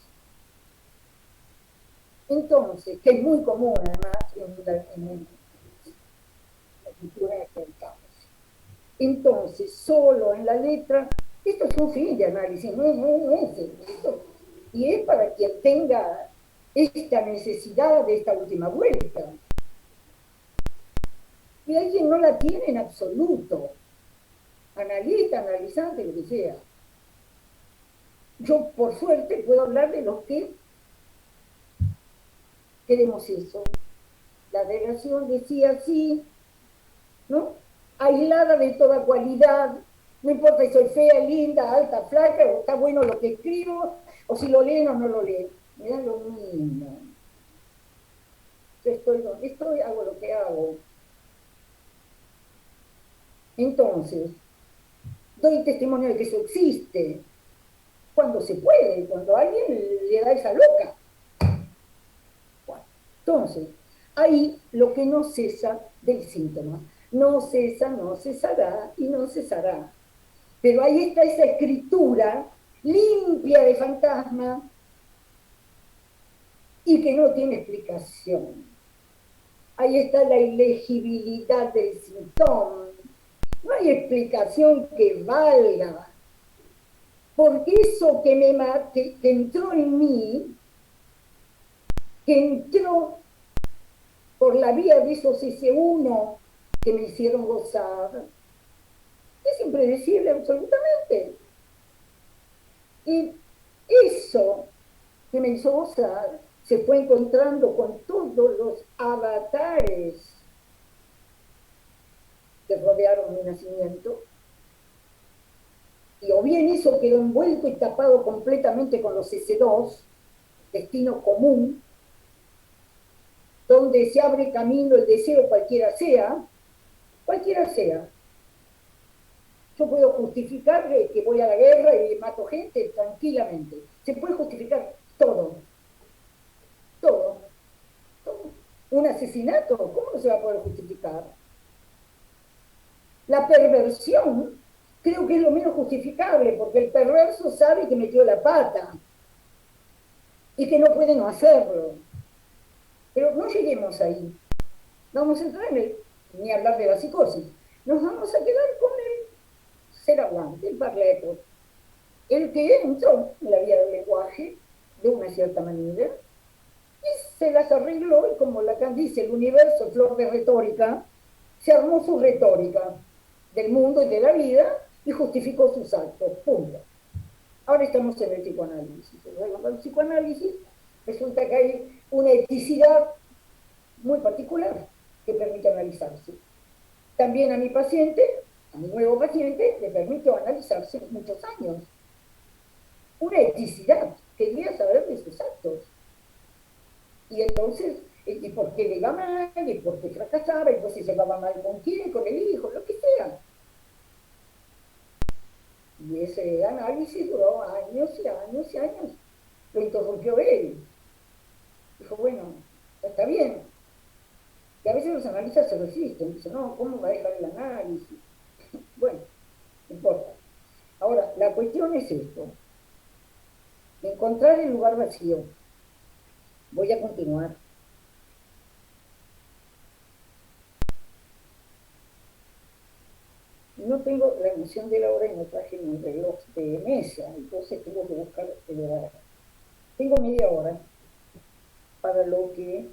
Entonces, que es muy común además en la cultura en la que estamos. Entonces, solo en la letra, esto es un fin de análisis, no es esto. Y es para quien tenga esta necesidad de esta última vuelta. Y hay quien no la tiene en absoluto. Analista, analizante, lo que sea. Yo, por suerte, puedo hablar de los que queremos eso. La relación decía sí, ¿no? Aislada de toda cualidad, no importa si soy fea, linda, alta, flaca, o está bueno lo que escribo, o si lo leen o no lo leen. Me da lo mismo. Yo estoy donde estoy, hago lo que hago. Entonces, doy testimonio de que eso existe. Cuando se puede, cuando alguien le da esa loca. Bueno, entonces, ahí lo que no cesa del síntoma. No cesa, no cesará y no cesará. Pero ahí está esa escritura limpia de fantasma y que no tiene explicación. Ahí está la ilegibilidad del síntoma. No hay explicación que valga. Porque eso que entró en mí, que entró por la vía de esos ese uno que me hicieron gozar, es impredecible absolutamente. Y eso que me hizo gozar se fue encontrando con todos los avatares que rodearon mi nacimiento, y o bien eso quedó envuelto y tapado completamente con los S2, destino común, donde se abre camino el deseo cualquiera sea. Yo puedo justificar que voy a la guerra y mato gente tranquilamente. Se puede justificar todo, todo, todo. Un asesinato, ¿cómo no se va a poder justificar? La perversión creo que es lo menos justificable, porque el perverso sabe que metió la pata y que no puede no hacerlo. Pero no lleguemos ahí. No vamos a entrar ni hablar de la psicosis. Nos vamos a quedar con el ser hablante, el parleto, el que entró en la vía del lenguaje de una cierta manera y se las arregló, y como Lacan dice, el universo flor de retórica, se armó su retórica del mundo y de la vida y justificó sus actos, punto. Ahora estamos en el psicoanálisis. En el psicoanálisis resulta que hay una eticidad muy particular que permite analizarse. También a mi paciente, a mi nuevo paciente, le permito analizarse muchos años. Una eticidad, quería saber de sus actos. Y entonces, ¿y por qué le iba mal? ¿Y por qué fracasaba? ¿Y pues si se llevaba mal con quién? Con el hijo, lo que sea. Y ese análisis duró años y años y años. Lo interrumpió él. Dijo, bueno, está bien. Y a veces los analistas se resisten. Dicen, no, ¿cómo va a dejar el análisis? Bueno, no importa. Ahora, la cuestión es esto. Encontrar el lugar vacío. Voy a continuar. No tengo la noción de la hora y no traje mi reloj de mesa, entonces tengo que buscar el horario. Tengo media hora para lo que...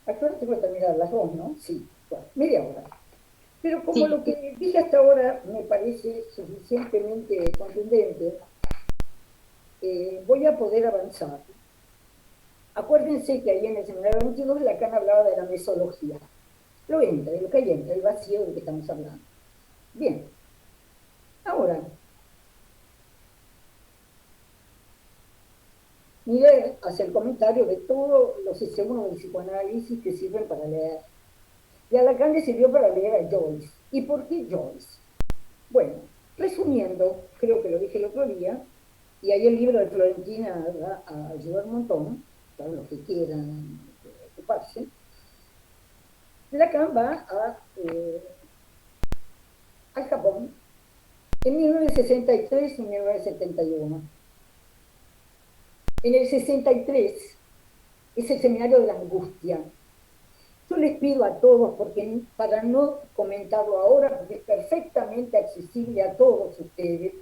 ¿A qué hora tengo que terminar? A las 2, ¿no? Sí, bueno, media hora. Pero como Sí, lo que dije hasta ahora me parece suficientemente contundente, voy a poder avanzar. Acuérdense que ahí en el seminario 22 Lacan hablaba de la mesología. Lo entra, de lo que ahí entra, el vacío del que estamos hablando. Bien, ahora, Miller hace el comentario de todos los S1 del psicoanálisis que sirven para leer. Y a Lacan le sirvió para leer a Joyce. ¿Y por qué Joyce? Bueno, resumiendo, creo que lo dije el otro día, y ahí el libro de Florentina va a ayudar un montón, para los que quieran ocuparse. Lacan va al Japón en 1963 y 1971. En el 63 es el seminario de la angustia. Yo les pido a todos, porque para no comentarlo ahora, porque es perfectamente accesible a todos ustedes,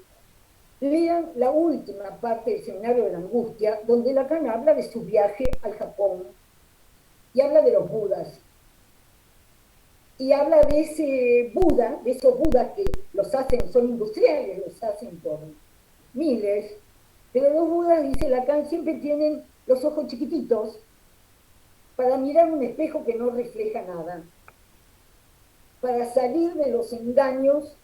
lean la última parte del seminario de la angustia, donde Lacan habla de su viaje al Japón y habla de los budas. Y habla de ese Buda, de esos Budas que los hacen, son industriales, los hacen por miles, pero los Budas, dice Lacan, siempre tienen los ojos chiquititos para mirar un espejo que no refleja nada, para salir de los engaños.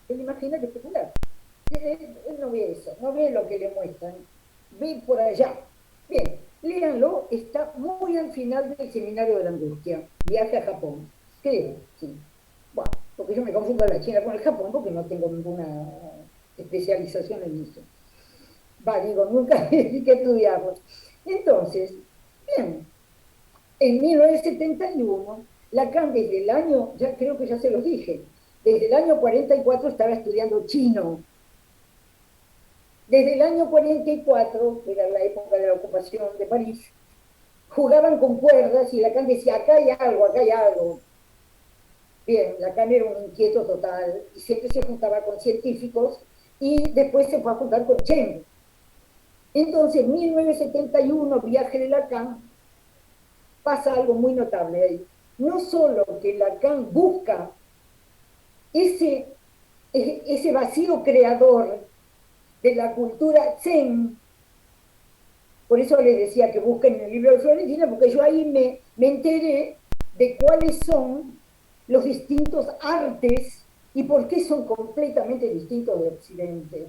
Él imagina que especular. Él no ve eso, no ve lo que le muestran, ve por allá. Bien, léanlo, está muy al final del seminario de la angustia, viaje a Japón, creo, sí. Bueno, porque yo me confundo la China con el Japón porque no tengo ninguna especialización en eso. Digo, nunca hay que estudiarlo. Entonces, bien, en 1971, Lacan desde el año, ya creo que ya se los dije, desde el año 44 estaba estudiando chino. Desde el año 44, que era la época de la ocupación de París, jugaban con cuerdas y Lacan decía, acá hay algo, acá hay algo. Bien, Lacan era un inquieto total y siempre se juntaba con científicos y después se fue a juntar con Chen. Entonces, en 1971, viaje de Lacan, pasa algo muy notable ahí. No solo que Lacan busca ese vacío creador de la cultura zen, por eso les decía que busquen en el libro de Florentina, porque yo ahí me enteré de cuáles son los distintos artes y por qué son completamente distintos de Occidente.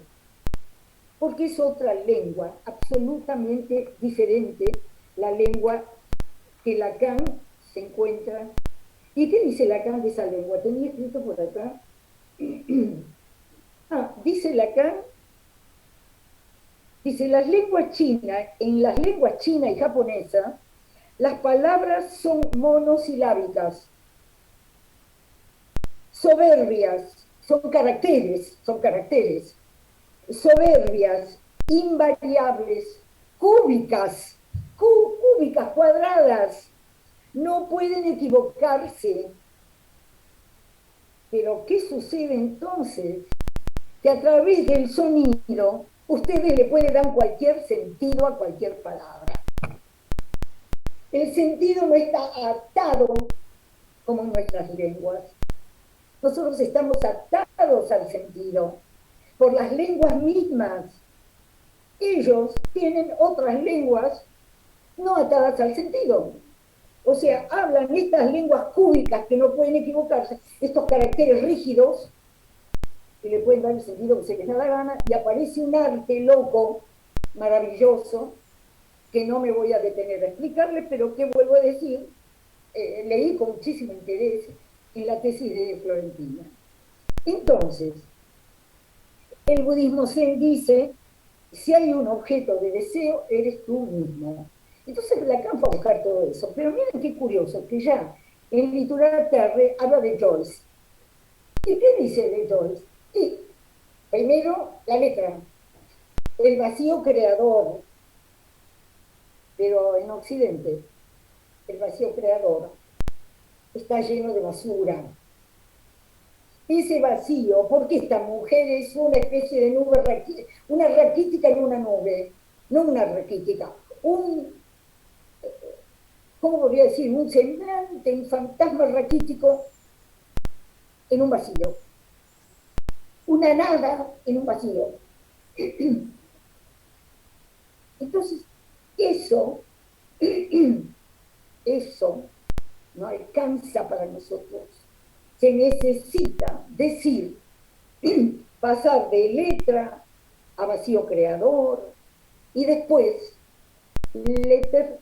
Porque es otra lengua, absolutamente diferente, la lengua que Lacan se encuentra. ¿Y qué dice Lacan de esa lengua? Tenía escrito por acá. Dice Lacan, dice, en las lenguas china y japonesa, las palabras son monosilábicas, soberbias, son caracteres, soberbias, invariables, cúbicas, cúbicas, cuadradas, no pueden equivocarse. Pero ¿qué sucede entonces? Que a través del sonido ustedes le pueden dar cualquier sentido a cualquier palabra. El sentido no está atado como en nuestras lenguas. Nosotros estamos atados al sentido por las lenguas mismas. Ellos tienen otras lenguas no atadas al sentido. O sea, hablan estas lenguas cúbicas que no pueden equivocarse, estos caracteres rígidos, que le pueden dar el sentido que se les da la gana, y aparece un arte loco, maravilloso, que no me voy a detener a explicarles, pero que vuelvo a decir, leí con muchísimo interés en la tesis de Florentina. Entonces, el budismo zen dice, si hay un objeto de deseo, eres tú mismo. Entonces Lacan fue a buscar todo eso. Pero miren qué curioso, que ya en Literatura Terre habla de Joyce. ¿Y qué dice de Joyce? Y primero, la letra, el vacío creador, pero en Occidente, el vacío creador está lleno de basura. Ese vacío, porque esta mujer es una especie de nube, una raquítica en una nube, no una raquítica, ¿cómo podría decir? Un semblante, un fantasma raquítico en un vacío. Una nada en un vacío. Entonces, eso, eso no alcanza para nosotros. Se necesita decir, pasar de letra a vacío creador y después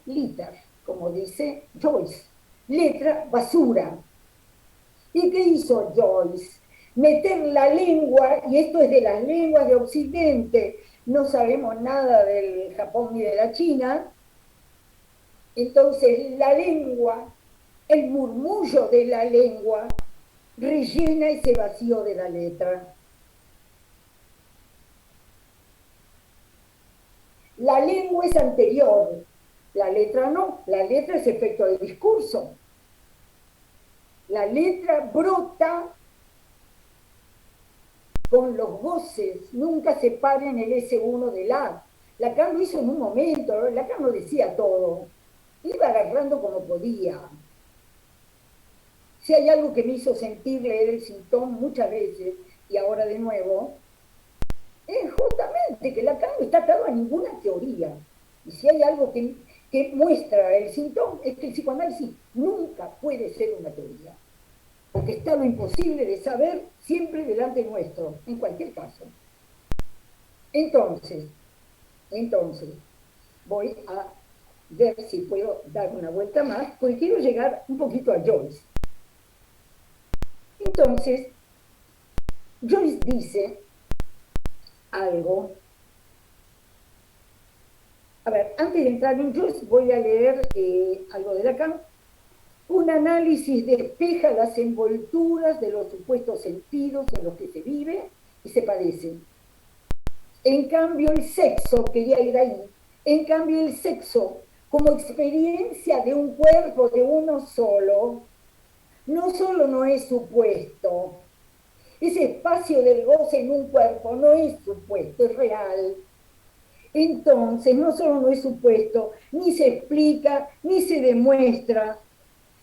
liter, como dice Joyce, letra basura. ¿Y qué hizo Joyce? Meter la lengua, y esto es de las lenguas de Occidente, no sabemos nada del Japón ni de la China, entonces la lengua, el murmullo de la lengua, rellena ese vacío de la letra. La lengua es anterior, la letra no, la letra es efecto del discurso. La letra brota con los voces, nunca separen el S1 del A. Lacan lo hizo en un momento, Lacan no decía todo, iba agarrando como podía. Si hay algo que me hizo sentir leer el Sintón muchas veces, y ahora de nuevo, es justamente que Lacan no está atado a ninguna teoría. Y si hay algo que muestra el Sintón, es que el psicoanálisis nunca puede ser una teoría, porque está lo imposible de saber siempre delante nuestro, en cualquier caso. Entonces, voy a ver si puedo dar una vuelta más, porque quiero llegar un poquito a Joyce. Entonces, Joyce dice algo. A ver, antes de entrar en Joyce, voy a leer algo de Lacan. Un análisis despeja las envolturas de los supuestos sentidos en los que se vive y se padece. En cambio, el sexo, quería ir ahí, en cambio el sexo, como experiencia de un cuerpo de uno solo, no solo no es supuesto, ese espacio del goce en un cuerpo no es supuesto, es real. Entonces, no solo no es supuesto, ni se explica, ni se demuestra,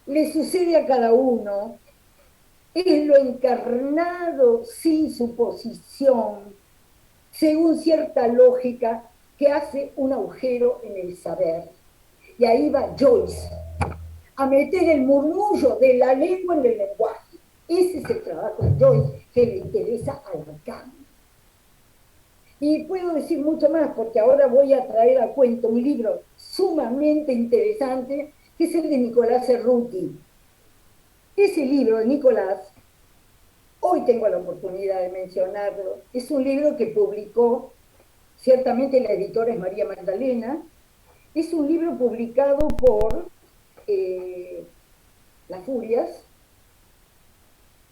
le sucede a cada uno, es lo encarnado sin suposición, según cierta lógica que hace un agujero en el saber. Y ahí va Joyce, a meter el murmullo de la lengua en el lenguaje. Ese es el trabajo de Joyce que le interesa a Lacan. Y puedo decir mucho más, porque ahora voy a traer a cuento un libro sumamente interesante, que es el de Nicolás Cerruti. Ese libro de Nicolás, hoy tengo la oportunidad de mencionarlo, es un libro que publicó, ciertamente la editora es María Magdalena, es un libro publicado por Las Furias,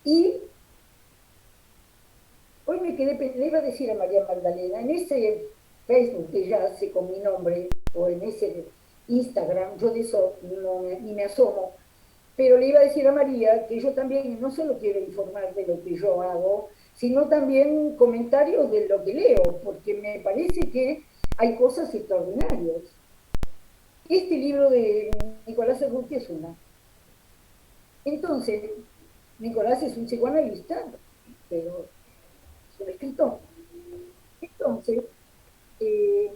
y hoy me quedé, le iba a decir a María Magdalena, en ese Facebook que ella hace con mi nombre, o en ese Instagram, yo de eso ni me asomo, pero le iba a decir a María que yo también no solo quiero informar de lo que yo hago, sino también comentarios de lo que leo, porque me parece que hay cosas extraordinarias. Este libro de Nicolás Cerruti es una. Entonces, Nicolás es un psicoanalista, pero es un escritor. Entonces, eh,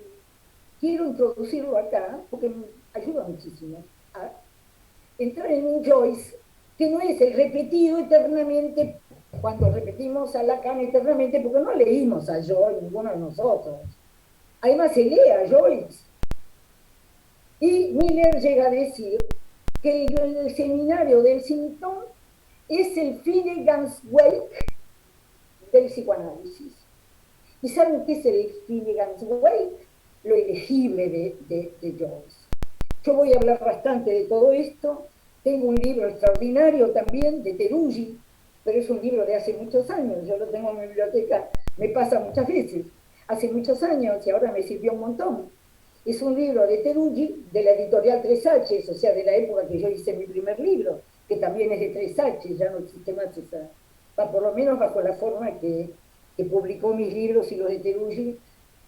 quiero introducirlo acá porque me ayuda muchísimo a entrar en un Joyce que no es el repetido eternamente, cuando repetimos a Lacan eternamente, porque no leímos a Joyce, ninguno de nosotros. Además, se lee a Joyce. Y Miller llega a decir que el seminario del Sintón es el Finnegan's Wake del psicoanálisis. ¿Y saben qué es el Finnegan's Wake? Lo elegible de Joyce. Yo voy a hablar bastante de todo esto. Tengo un libro extraordinario también de Teruggi, pero es un libro de hace muchos años. Yo lo tengo en mi biblioteca, me pasa muchas veces. Hace muchos años y ahora me sirvió un montón. Es un libro de Teruggi, de la editorial 3H, o sea, de la época que yo hice mi primer libro, que también es de 3H, ya no existe más esa, por lo menos bajo la forma que publicó mis libros y los de Teruggi,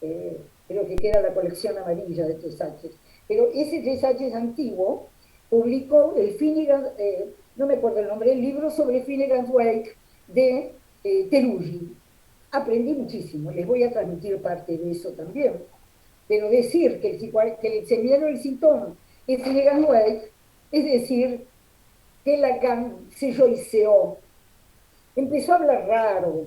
creo que queda la colección amarilla de 3H. Pero ese 3H es antiguo, publicó el Finnegan, no me acuerdo el nombre, el libro sobre Finnegan's Wake de Teruggi. Aprendí muchísimo, les voy a transmitir parte de eso también. Pero decir que el seminario del Sintón es Egan White, es decir, que Lacan se joyceó, empezó a hablar raro.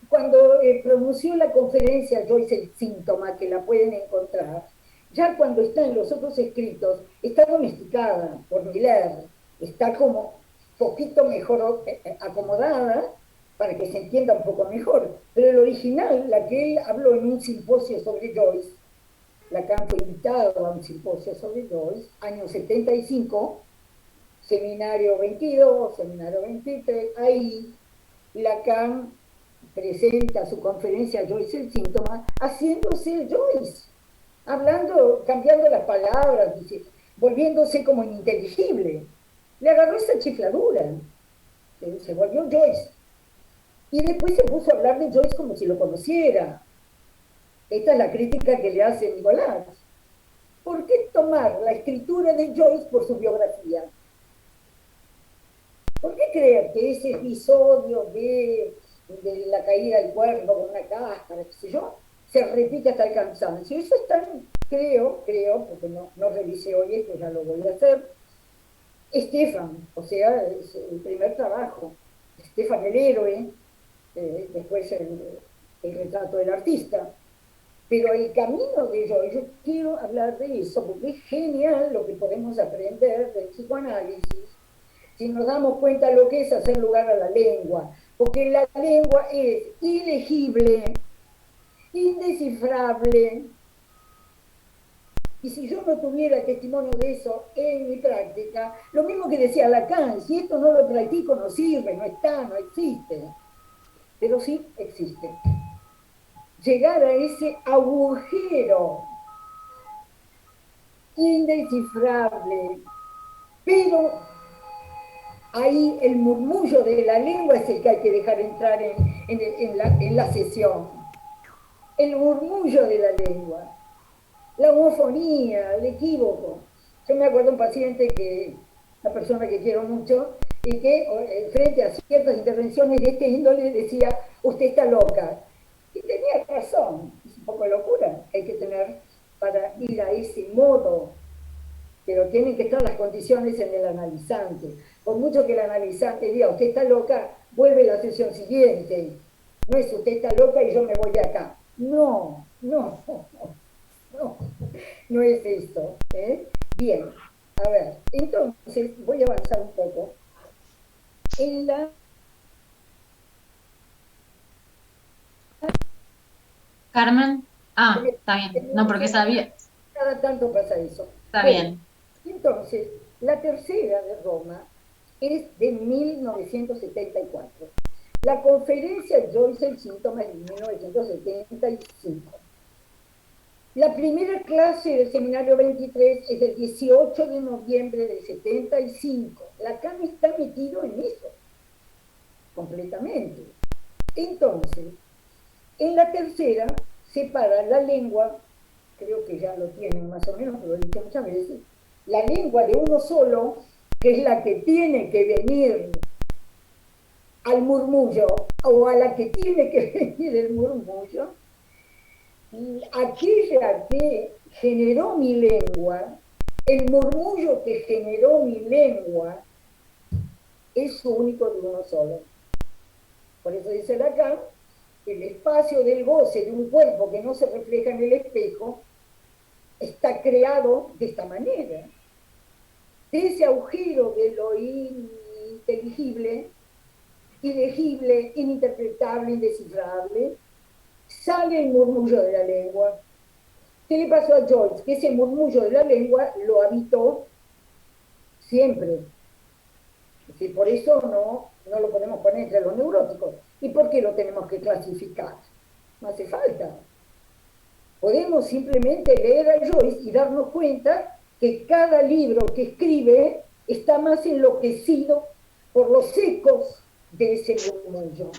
Cuando pronunció la conferencia Joyce el síntoma, que la pueden encontrar, ya cuando está en los otros escritos, está domesticada por Miller, está como poquito mejor acomodada para que se entienda un poco mejor. Pero el original, la que él habló en un simposio sobre Joyce, Lacan fue invitado a un simposio sobre Joyce, año 75, seminario 22, seminario 23, ahí Lacan presenta su conferencia Joyce el síntoma, haciéndose el Joyce, hablando, cambiando las palabras, dice, volviéndose como ininteligible. Le agarró esa chifladura, se volvió Joyce. Y después se puso a hablar de Joyce como si lo conociera. Esta es la crítica que le hace Nicolás. ¿Por qué tomar la escritura de Joyce por su biografía? ¿Por qué creer que ese episodio de la caída del cuerpo con una cáscara, qué sé yo, se repite hasta el cansancio? Eso es tan, creo, porque no revisé hoy esto, ya lo voy a hacer, Estefan, o sea, es el primer trabajo, Estefan el héroe, después el retrato del artista, pero el camino de yo quiero hablar de eso, porque es genial lo que podemos aprender del psicoanálisis, si nos damos cuenta lo que es hacer lugar a la lengua, porque la lengua es ilegible, indescifrable, y si yo no tuviera testimonio de eso en mi práctica, lo mismo que decía Lacan, si esto no lo practico no sirve, no está, no existe, pero sí existe. Llegar a ese agujero indescifrable, pero ahí el murmullo de la lengua es el que hay que dejar entrar en la sesión. El murmullo de la lengua, la homofonía, el equívoco. Yo me acuerdo de un paciente una persona que quiero mucho, y que frente a ciertas intervenciones de este índole decía, usted está loca. Y tenía razón, es un poco de locura que hay que tener para ir a ese modo, pero tienen que estar las condiciones en el analizante. Por mucho que el analizante diga, usted está loca, vuelve la sesión siguiente. No es usted está loca y yo me voy de acá. No, no es esto. Bien, a ver, entonces voy a avanzar un poco. En la... Carmen, está bien. No, porque sabía, Cada tanto pasa eso. está Bueno, bien. entonces, la tercera de Roma es de 1974. La conferencia Joyce el síntoma es de 1975. La primera clase del seminario 23 es del 18 de noviembre del 75. Lacan está metido en eso, completamente. Entonces, en la tercera, separa la lengua, creo que ya lo tienen más o menos, lo he dicho muchas veces, la lengua de uno solo, que es la que tiene que venir al murmullo, o a la que tiene que venir el murmullo, aquella que generó mi lengua, el murmullo que generó mi lengua, es único de uno solo. Por eso dice Lacan, el espacio del goce de un cuerpo que no se refleja en el espejo está creado de esta manera. De ese agujero de lo ininteligible, ilegible, ininterpretable, indescifrable, sale el murmullo de la lengua. ¿Qué le pasó a Joyce? Que ese murmullo de la lengua lo habitó siempre. Es decir, por eso no lo podemos poner entre los neuróticos. ¿Y por qué lo tenemos que clasificar? No hace falta. Podemos simplemente leer a Joyce y darnos cuenta que cada libro que escribe está más enloquecido por los ecos de ese murmullo,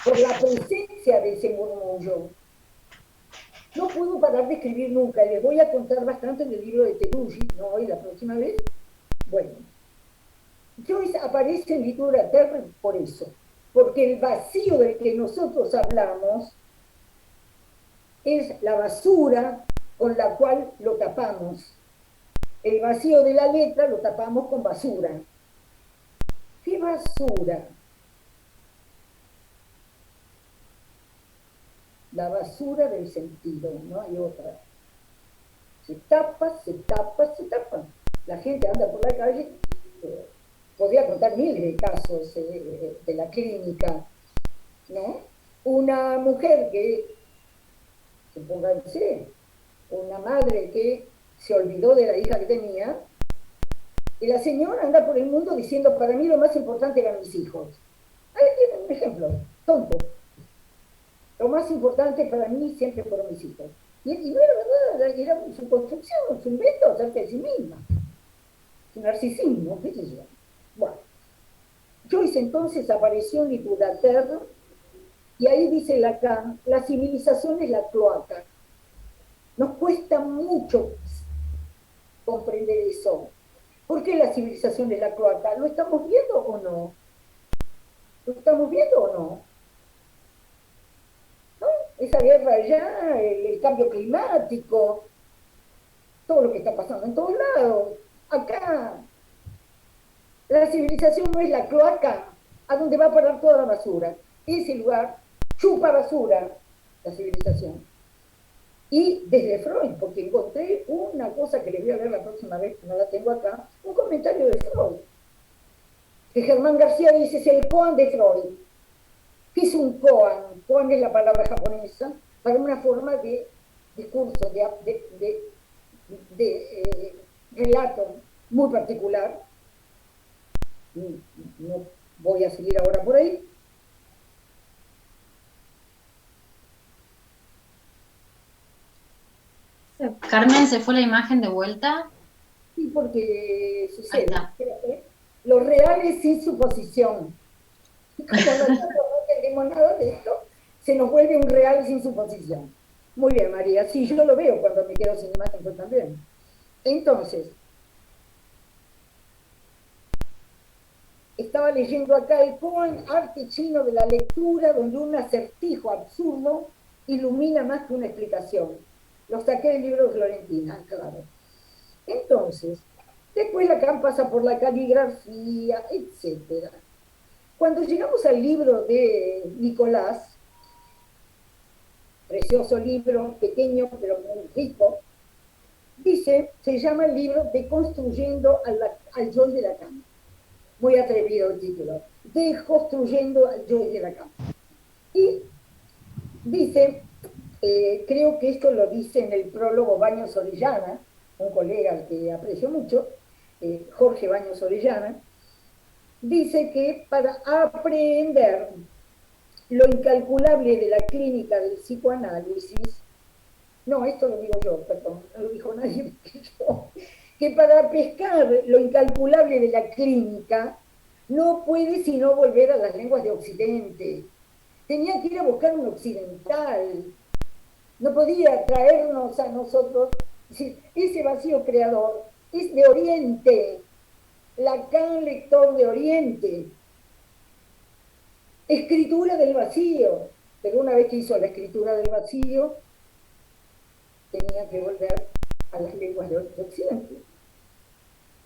por la presencia de ese murmullo. No puedo parar de escribir nunca. Les voy a contar bastante del libro de Teruggi, no hoy, la próxima vez. Bueno, Joyce aparece en Literatura Terra por eso, porque el vacío del que nosotros hablamos es la basura con la cual lo tapamos. El vacío de la letra lo tapamos con basura. ¿Qué basura? La basura del sentido, no hay otra. Se tapa, se tapa, se tapa. La gente anda por la calle, podría contar miles de casos de la clínica, ¿no? Una mujer que, supónganse, una madre que se olvidó de la hija que tenía, y la señora anda por el mundo diciendo, para mí lo más importante eran mis hijos. Ahí tienen un ejemplo, tonto. Lo más importante para mí siempre fueron mis hijos. Y no era verdad, era su construcción, su invento acerca de sí misma. Su narcisismo, qué sé yo. Bueno, Joyce entonces apareció en Literatura y ahí dice Lacan, la civilización es la cloaca. Nos cuesta mucho comprender eso. ¿Por qué la civilización es la cloaca? ¿Lo estamos viendo o no? ¿Lo estamos viendo o no? ¿No? Esa guerra allá, el cambio climático, todo lo que está pasando en todos lados. Acá, la civilización no es la cloaca a donde va a parar toda la basura. Ese lugar chupa basura, la civilización. Y desde Freud, porque encontré una cosa que les voy a leer la próxima vez, que no la tengo acá, un comentario de Freud, que Germán García dice, es el koan de Freud. ¿Qué es un koan? Koan es la palabra japonesa para una forma de discurso, de relato muy particular. No voy a seguir ahora por ahí. Carmen, ¿se fue la imagen de vuelta? Sí, porque Ahí sucede. está. Espérate. Lo real es sin suposición. Como nosotros no entendemos nada de esto, se nos vuelve un real sin suposición. Muy bien, María. Sí, yo lo veo cuando me quedo sin imagen, yo también. Entonces, estaba leyendo acá el koan, arte chino de la lectura, donde un acertijo absurdo ilumina más que una explicación. Lo saqué del libro de Florentina, claro. Entonces, después Lacan pasa por la caligrafía, etcétera. Cuando llegamos al libro de Nicolás, precioso libro, pequeño pero muy rico, dice, se llama el libro Deconstruyendo al Joy de Lacan. Muy atrevido el título. Deconstruyendo al Joy de Lacan. Y dice, creo que esto lo dice en el prólogo Baños Orellana, un colega al que aprecio mucho, Jorge Baños Orellana, dice que para aprender lo incalculable de la clínica del psicoanálisis, no, esto lo digo yo, perdón, no lo dijo nadie que yo, que para pescar lo incalculable de la clínica no puede sino volver a las lenguas de Occidente. Tenía que ir a buscar un occidental, no podía traernos a nosotros, ese vacío creador es de Oriente, Lacan lector de Oriente, escritura del vacío, pero una vez que hizo la escritura del vacío, tenía que volver a las lenguas de Occidente,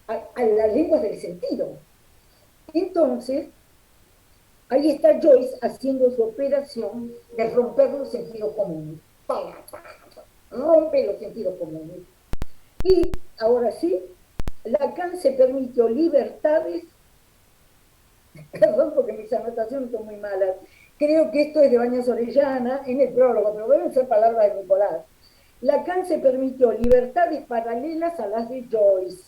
a las lenguas del sentido. Entonces, ahí está Joyce haciendo su operación de romper los sentidos comunes. Rompe los sentidos comunes. Y ahora sí, Lacan se permitió libertades, perdón porque mis anotaciones son muy malas, creo que esto es de Baños Orellana en el prólogo, pero deben ser palabras de Nicolás. Lacan se permitió libertades paralelas a las de Joyce.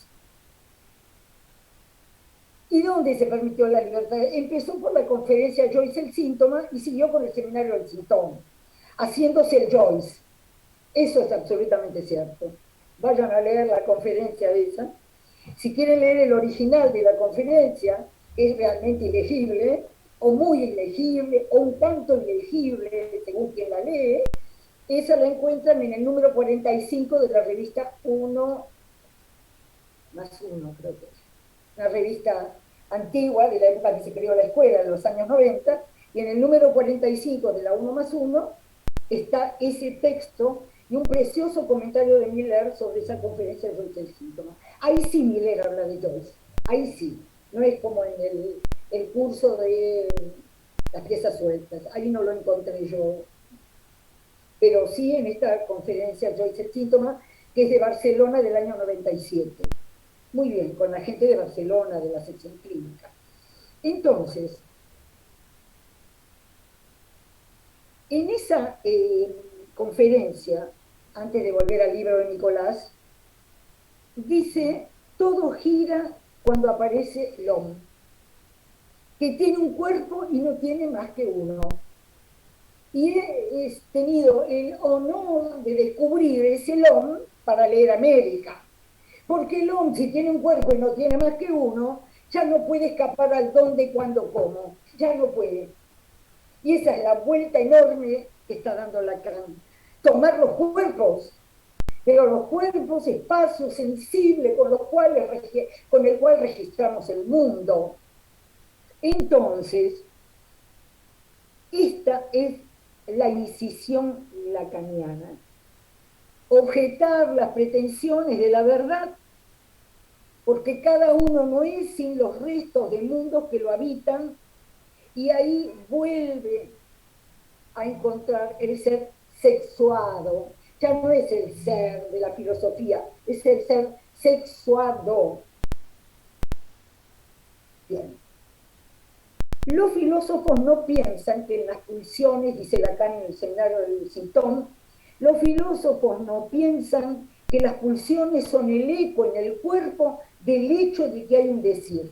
¿Y dónde se permitió la libertad? Empezó por la conferencia Joyce el síntoma y siguió con el seminario del síntoma, haciéndose el Joyce. Eso es absolutamente cierto. Vayan a leer la conferencia de esa. Si quieren leer el original de la conferencia, es realmente ilegible, o muy ilegible, o un tanto ilegible, según quien la lee. Esa la encuentran en el número 45 de la revista 1 más 1, creo que es. Una revista antigua de la época que se creó la escuela, de los años 90, y en el número 45 de la 1 más 1 está ese texto y un precioso comentario de Miller sobre esa conferencia de Joyce el síntoma. Ahí sí Miller habla de Joyce, ahí sí, no es como en el curso de las piezas sueltas, ahí no lo encontré yo, pero sí en esta conferencia Joyce el síntoma, que es de Barcelona del año 97. Muy bien, con la gente de Barcelona, de la sección clínica. Entonces, en esa conferencia, antes de volver al libro de Nicolás, dice, todo gira cuando aparece L'Homme, que tiene un cuerpo y no tiene más que uno. Y he tenido el honor de descubrir ese L'Homme para leer América. Porque el L'Homme, si tiene un cuerpo y no tiene más que uno, ya no puede escapar al dónde, cuándo, cómo. Ya no puede. Y esa es la vuelta enorme que está dando Lacan. Tomar los cuerpos, pero los cuerpos, espacios sensibles con el cual registramos el mundo. Entonces, esta es la incisión lacaniana. Objetar las pretensiones de la verdad, porque cada uno no es sin los restos de mundos que lo habitan, y ahí vuelve a encontrar el ser sexuado. Ya no es el ser de la filosofía, es el ser sexuado. Bien. Los filósofos no piensan que en las pulsiones, dice Lacan en el seminario del Sintón, los filósofos no piensan que las pulsiones son el eco en el cuerpo del hecho de que hay un decir.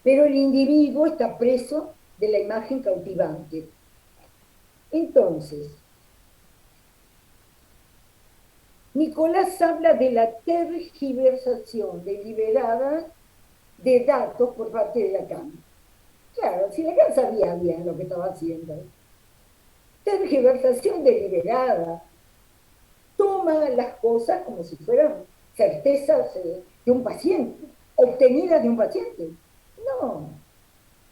Pero el individuo está preso de la imagen cautivante. Entonces, Nicolás habla de la tergiversación deliberada de datos por parte de Lacan. Claro, si Lacan sabía bien lo que estaba haciendo. Tergiversación deliberada. Toma las cosas como si fueran certezas de un paciente, obtenidas de un paciente. No,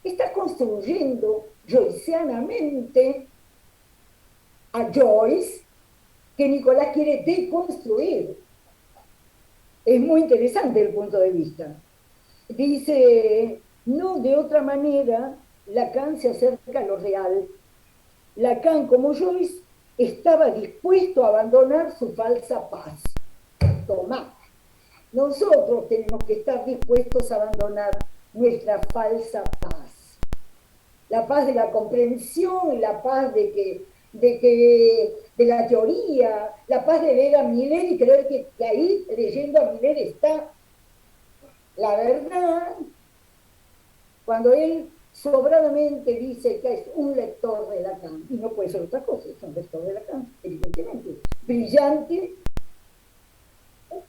está construyendo joyceanamente a Joyce que Nicolás quiere deconstruir. Es muy interesante el punto de vista. Dice, no de otra manera, Lacan se acerca a lo real. Lacan, como Joyce, estaba dispuesto a abandonar su falsa paz. Tomá. Nosotros tenemos que estar dispuestos a abandonar nuestra falsa paz. La paz de la comprensión, la paz de la teoría, la paz de leer a Miller y creer que ahí, leyendo a Miller, está la verdad, cuando él sobradamente dice que es un lector de Lacan, y no puede ser otra cosa, es un lector de Lacan, evidentemente, brillante,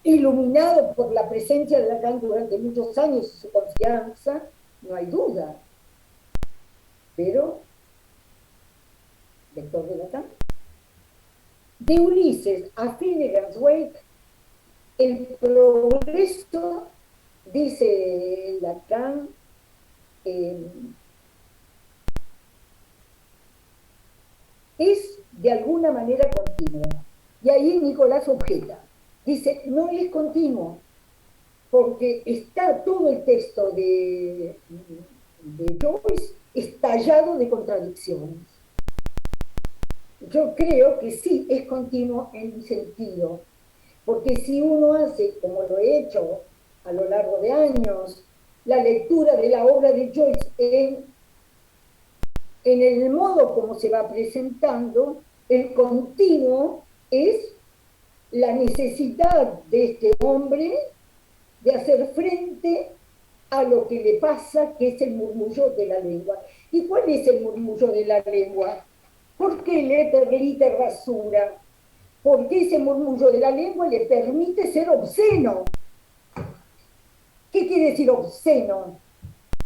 iluminado por la presencia de Lacan durante muchos años y su confianza, no hay duda, pero lector de Lacan. De Ulises a Finnegan's Wake, el progreso, dice Lacan, es de alguna manera continuo. Y ahí Nicolás objeta. Dice, no es continuo, porque está todo el texto de Joyce estallado de contradicciones. Yo creo que sí es continuo en un sentido, porque si uno hace, como lo he hecho a lo largo de años, la lectura de la obra de Joyce en el modo como se va presentando, el continuo es la necesidad de este hombre de hacer frente a lo que le pasa, que es el murmullo de la lengua. ¿Y cuál es el murmullo de la lengua? ¿Por qué el basura? Porque ese murmullo de la lengua le permite ser obsceno. ¿Qué quiere decir obsceno?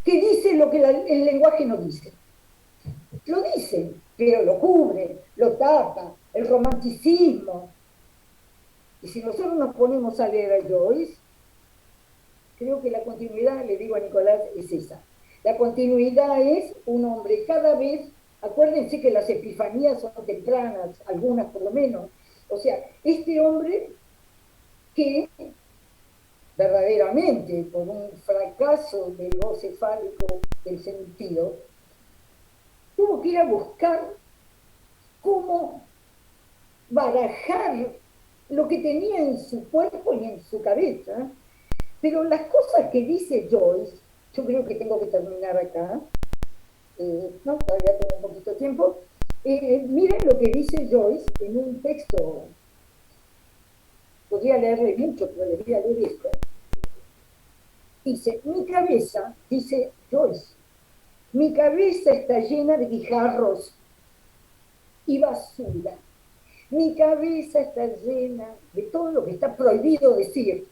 Que dice lo que el lenguaje no dice. Lo dice, pero lo cubre, lo tapa, el romanticismo. Y si nosotros nos ponemos a leer a Joyce, creo que la continuidad, le digo a Nicolás, es esa. La continuidad es un hombre cada vez Acuérdense que las epifanías son tempranas, algunas por lo menos. O sea, este hombre que verdaderamente por un fracaso del goce fálico del sentido, tuvo que ir a buscar cómo barajar lo que tenía en su cuerpo y en su cabeza. Pero las cosas que dice Joyce, yo creo que tengo que terminar acá, no, todavía tengo un poquito de tiempo. Miren lo que dice Joyce en un texto, podría leerle mucho, pero les voy a leer esto. Dice, mi cabeza, dice Joyce, mi cabeza está llena de guijarros y basura. Mi cabeza está llena de todo lo que está prohibido decir.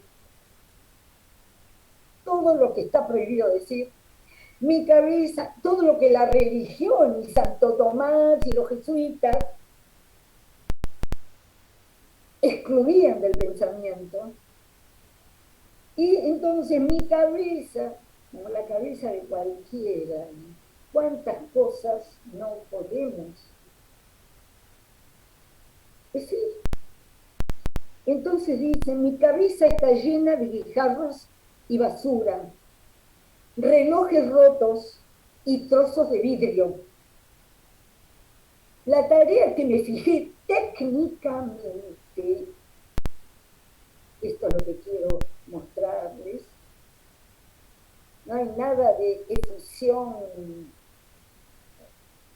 Todo lo que está prohibido decir. Mi cabeza, todo lo que la religión y Santo Tomás y los jesuitas excluían del pensamiento. Y entonces mi cabeza, como la cabeza de cualquiera, cuántas cosas no podemos decir. Entonces dice, mi cabeza está llena de guijarros y basura, relojes rotos y trozos de vidrio. La tarea que me fijé técnicamente, esto es lo que quiero mostrarles, no hay nada de efusión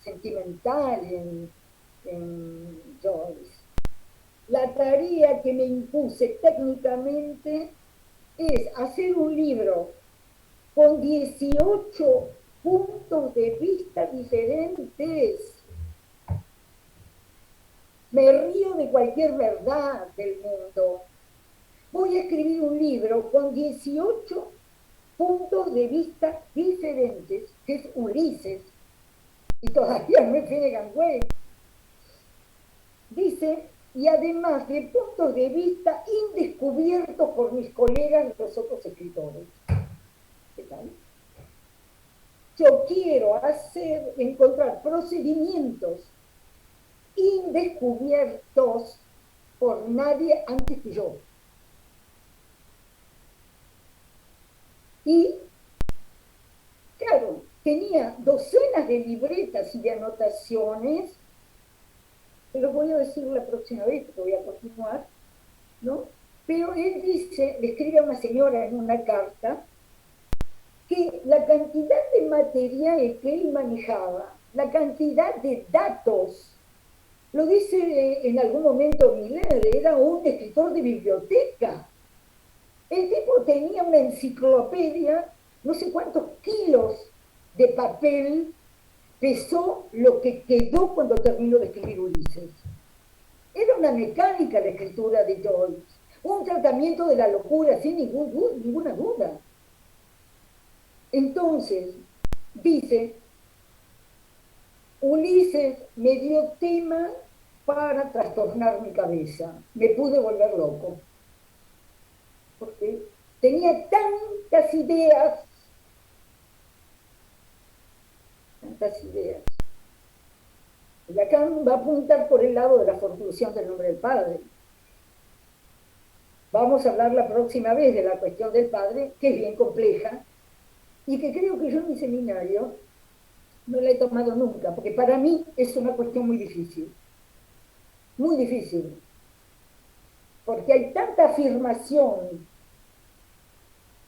sentimental en Joyce. La tarea que me impuse técnicamente es hacer un libro con 18 puntos de vista diferentes. Me río de cualquier verdad del mundo. Voy a escribir un libro con 18 puntos de vista diferentes, que es Ulises, y todavía no es Finnegan Wake. Dice, y además de puntos de vista indescubiertos por mis colegas los otros escritores. ¿Qué tal? Yo quiero encontrar procedimientos indescubiertos por nadie antes que yo. Y, claro, tenía docenas de libretas y de anotaciones, pero voy a decir la próxima vez, que voy a continuar, ¿no? Pero él dice, le escribe a una señora en una carta, que la cantidad de material que él manejaba, la cantidad de datos, lo dice en algún momento Miller, era un escritor de biblioteca. El tipo tenía una enciclopedia, no sé cuántos kilos de papel pesó lo que quedó cuando terminó de escribir Ulises. Era una mecánica la escritura de Joyce, un tratamiento de la locura sin ninguna duda. Entonces, dice, Ulises me dio tema para trastornar mi cabeza. Me pude volver loco. Porque tenía tantas ideas. Y acá va a apuntar por el lado de la fortulación del nombre del Padre. Vamos a hablar la próxima vez de la cuestión del Padre, que es bien compleja, y que creo que yo en mi seminario no la he tomado nunca, porque para mí es una cuestión muy difícil, porque hay tanta afirmación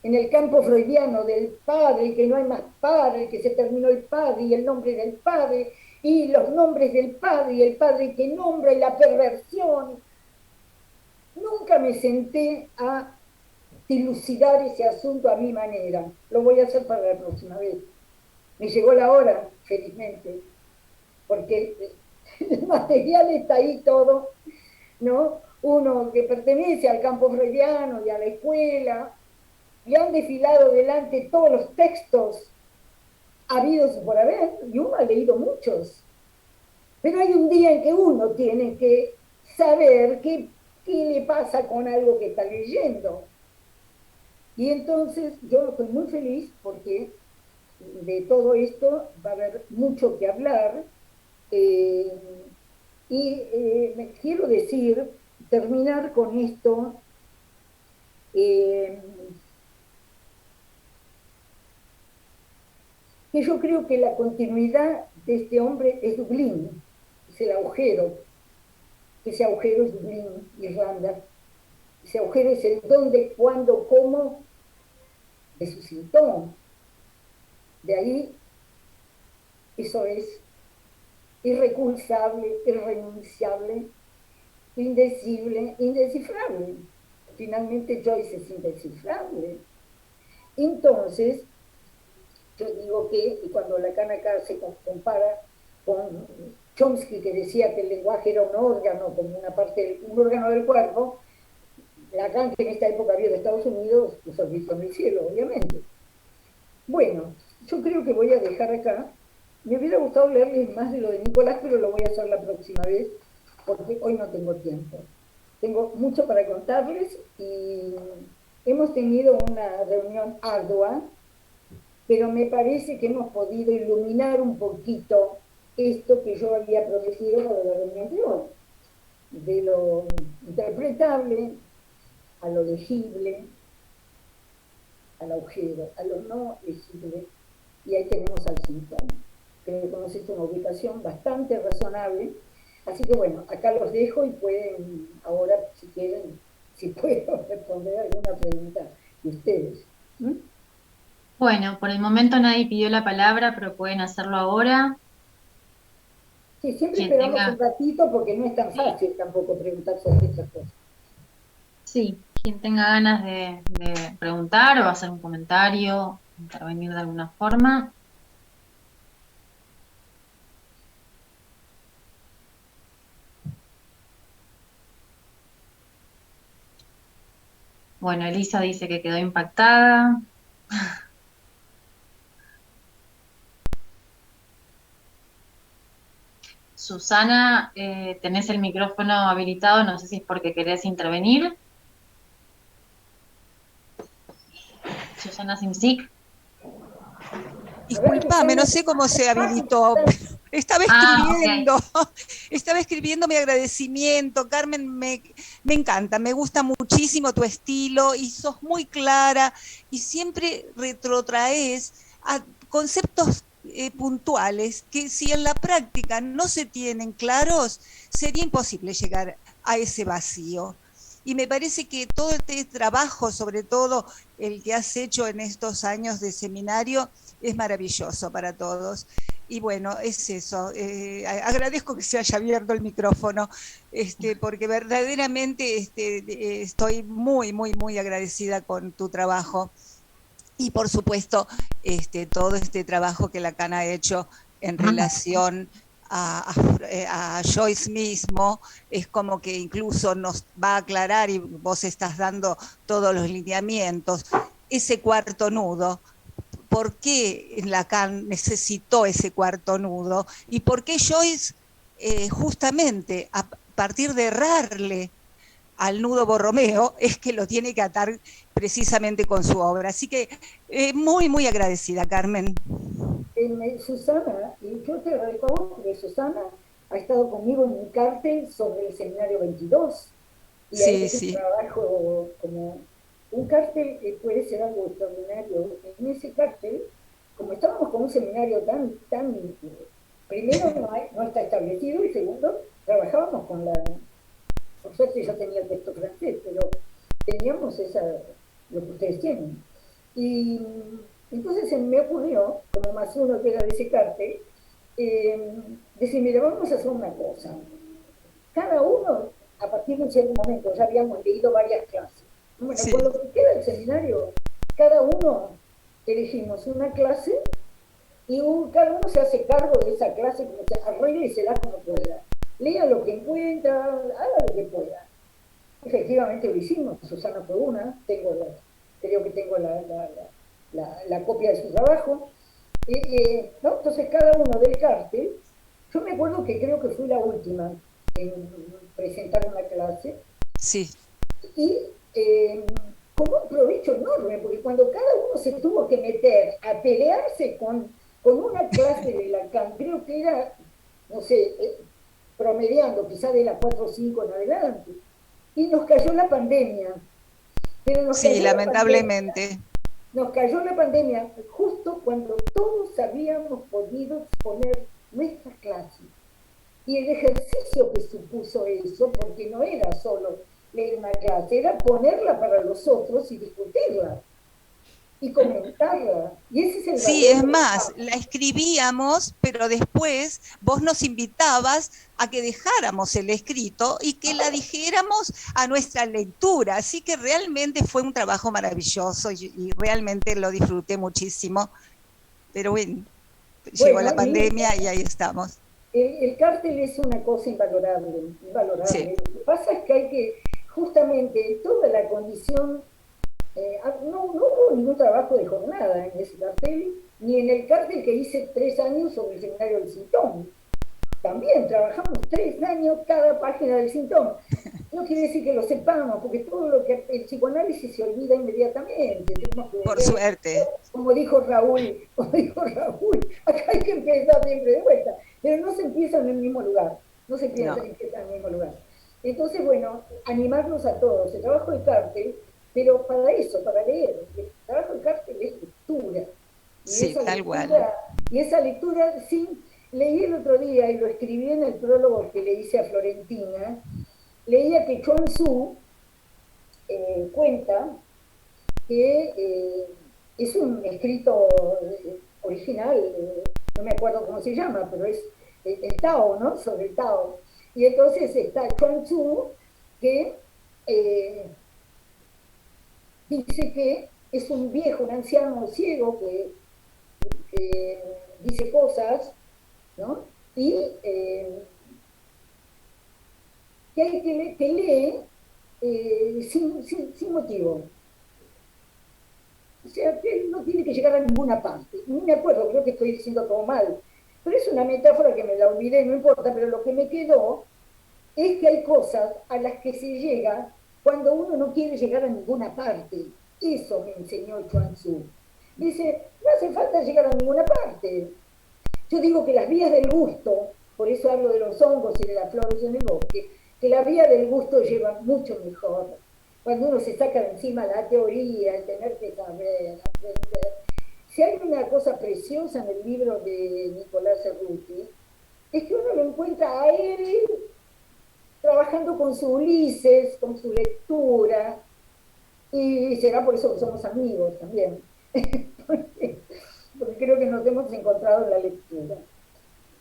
en el campo freudiano del padre, que no hay más padre, que se terminó el padre y el nombre del padre, y los nombres del padre y el padre que nombra y la perversión. Nunca me senté a dilucidar ese asunto a mi manera. Lo voy a hacer para la próxima vez. Me llegó la hora, felizmente, porque el material está ahí todo, ¿no? Uno que pertenece al campo freudiano y a la escuela, le han desfilado delante todos los textos habidos por haber, y uno ha leído muchos. Pero hay un día en que uno tiene que saber qué le pasa con algo que está leyendo. Y entonces yo estoy muy feliz porque de todo esto va a haber mucho que hablar, Eh, me quiero decir, terminar con esto, eh, que yo creo que la continuidad de este hombre es Dublín, es el agujero, ese agujero es Dublín, Irlanda, ese agujero es el dónde, cuándo, cómo de su síntoma. De ahí, eso es irrecursable, irrenunciable, indecible, indescifrable. Finalmente Joyce es indescifrable. Entonces, yo digo que cuando Lacan acá se compara con Chomsky, que decía que el lenguaje era un órgano, como una parte, un órgano del cuerpo, Lacan, que en esta época había de Estados Unidos, pues ha visto en el cielo, obviamente. Bueno, yo creo que voy a dejar acá. Me hubiera gustado leerles más de lo de Nicolás, pero lo voy a hacer la próxima vez, porque hoy no tengo tiempo. Tengo mucho para contarles y hemos tenido una reunión ardua, pero me parece que hemos podido iluminar un poquito esto que yo había prometido para la reunión de hoy, de lo interpretable a lo legible, al agujero, a lo no legible, y ahí tenemos al síntoma. Creo que hemos hecho una ubicación bastante razonable, así que bueno, acá los dejo y pueden ahora, si quieren, si puedo responder alguna pregunta de ustedes. ¿Mm? Bueno, por el momento nadie pidió la palabra, pero pueden hacerlo ahora. Sí, siempre Quien esperamos un tenga, ratito porque no es tan fácil tampoco preguntar sobre estas cosas. sí, quien tenga ganas de preguntar o hacer un comentario, intervenir de alguna forma. Bueno, Elisa dice que quedó impactada. Susana, tenés el micrófono habilitado, no sé si es porque querés intervenir. Susana Simzik. A ver, Disculpame, Susana, no sé cómo se habilitó. Susana. Estaba Ah, ok. escribiendo, estaba escribiendo mi agradecimiento. Carmen, me encanta, me gusta muchísimo tu estilo y sos muy clara y siempre retrotraes a conceptos puntuales que si en la práctica no se tienen claros, sería imposible llegar a ese vacío. Y me parece que todo este trabajo, sobre todo el que has hecho en estos años de seminario, es maravilloso para todos. Y bueno, es eso. Agradezco que se haya abierto el micrófono, porque verdaderamente estoy muy, muy, muy agradecida con tu trabajo. Y por supuesto, todo este trabajo que Lacan ha hecho en relación a Joyce mismo, es como que incluso nos va a aclarar y vos estás dando todos los lineamientos. Ese cuarto nudo, por qué Lacan necesitó ese cuarto nudo y por qué Joyce, justamente a partir de errarle al nudo Borromeo, es que lo tiene que atar precisamente con su obra. Así que muy, muy agradecida, Carmen. Susana, y yo te reconozco que Susana ha estado conmigo en un cartel sobre el seminario 22 y ha Sí, hecho un sí. trabajo como un cartel que puede ser algo extraordinario. En ese cartel, como estábamos con un seminario tan primero no está establecido y segundo, trabajábamos con la, por suerte yo tenía el texto francés, pero teníamos lo que ustedes tienen. Y entonces se me ocurrió, como más uno que era de ese cartel, decir, mira, vamos a hacer una cosa. Cada uno, a partir de un cierto momento, ya habíamos leído varias clases. Bueno, Sí. con lo que queda del seminario, cada uno elegimos una clase y cada uno se hace cargo de esa clase, como se arréglesela como pueda. Lea lo que encuentra, haga lo que pueda. Efectivamente lo hicimos, Susana fue una, creo que tengo la copia de su trabajo. ¿No? Entonces cada uno del cartel, yo me acuerdo que creo que fui la última en presentar una clase, Sí. y con un provecho enorme, porque cuando cada uno se tuvo que meter a pelearse con una clase de Lacan, creo que era no sé, promediando quizá de las 4 o 5 en adelante. Y nos cayó la pandemia. Pero sí, lamentablemente. nos cayó la pandemia justo cuando todos habíamos podido exponer nuestras clases. Y el ejercicio que supuso eso, porque no era solo leer una clase, era ponerla para los otros y discutirla y comentarla. Y ese es el Sí, valor. es más, la escribíamos, pero después vos nos invitabas a que dejáramos el escrito y que la dijéramos a nuestra lectura. Así que realmente fue un trabajo maravilloso y realmente lo disfruté muchísimo. Pero bueno, llegó la pandemia y ahí estamos. El cártel es una cosa invalorable, Sí. invalorable. Lo que pasa es que hay que, justamente, toda la condición, no hubo ningún trabajo de jornada en ese cartel, ni en el cartel que hice 3 años sobre el seminario del Sintón. También trabajamos 3 años cada página del Sintón. No quiere decir que lo sepamos, porque todo lo que el psicoanálisis se olvida inmediatamente. Tenemos que Por volver, suerte. como dijo Raúl, acá hay que empezar siempre de vuelta, pero no se empieza en el mismo lugar, no se empieza, No. empieza en el mismo lugar. Entonces, bueno, animarlos a todos. El trabajo del cártel, pero para eso, para leer, el trabajo del cártel es lectura. Sí, tal cual. Y esa lectura, sin leí el otro día y lo escribí en el prólogo que le hice a Florentina, leía que Chuang Tzu cuenta que es un escrito original, no me acuerdo cómo se llama, pero es el Tao, ¿no? Sobre el Tao. Y entonces está Chuang Tzu que dice que es un viejo, un anciano ciego que dice cosas, ¿no? Y que lee sin motivo. O sea, que él no tiene que llegar a ninguna parte. Ni me acuerdo, creo que estoy diciendo todo mal. Pero es una metáfora que me la olvidé, no importa, pero lo que me quedó es que hay cosas a las que se llega cuando uno no quiere llegar a ninguna parte. Eso me enseñó Chuang Tzu. Dice, no hace falta llegar a ninguna parte. Yo digo que las vías del gusto, por eso hablo de los hongos y de las flores en el bosque, que la vía del gusto lleva mucho mejor. Cuando uno se saca de encima la teoría, el tener que saber, aprender. Si hay una cosa preciosa en el libro de Nicolás Cerruti, es que uno lo encuentra a él trabajando con su Ulises, con su lectura, y será por eso que somos amigos también, porque creo que nos hemos encontrado en la lectura.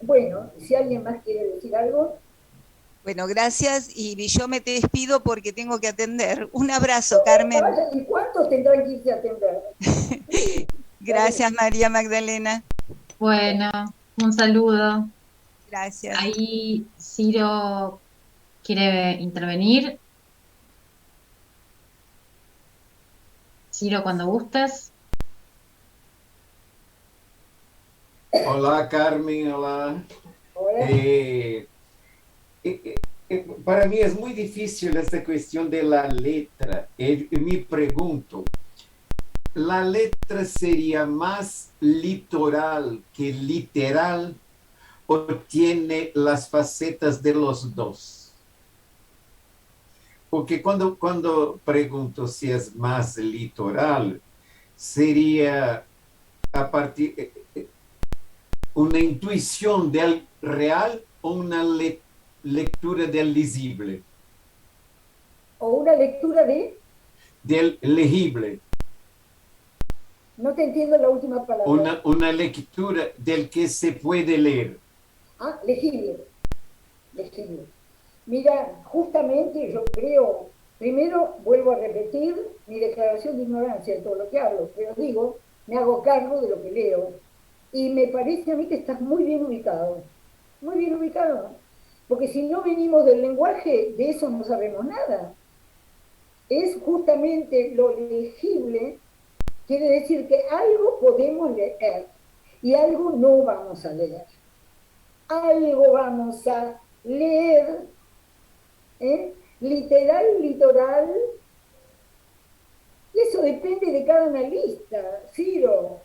Bueno, si alguien más quiere decir algo. Bueno, gracias y yo me te despido porque tengo que atender. Un abrazo, Carmen. ¿Y cuántos tendrán que irse a atender? Gracias, María Magdalena. Bueno, un saludo. Gracias. Ahí Ciro quiere intervenir. Ciro, cuando gustes. Hola, Carmen, hola. Hola. Para mí es muy difícil esta cuestión de la letra. Me pregunto, ¿la letra sería más litoral que literal o tiene las facetas de los dos? Porque cuando pregunto si es más litoral, sería a partir una intuición del real o una lectura del lisible. O una lectura de... Del legible. No te entiendo la última palabra. Una lectura del que se puede leer. Ah, legible. Legible. Mira, justamente yo creo, primero vuelvo a repetir mi declaración de ignorancia en todo lo que hablo, pero digo, me hago cargo de lo que leo. Y me parece a mí que estás muy bien ubicado. Muy bien ubicado. Porque si no venimos del lenguaje, de eso no sabemos nada. Es justamente lo legible, quiere decir que algo podemos leer y algo no vamos a leer. Algo vamos a leer, literal, litoral, y eso depende de cada analista, Ciro.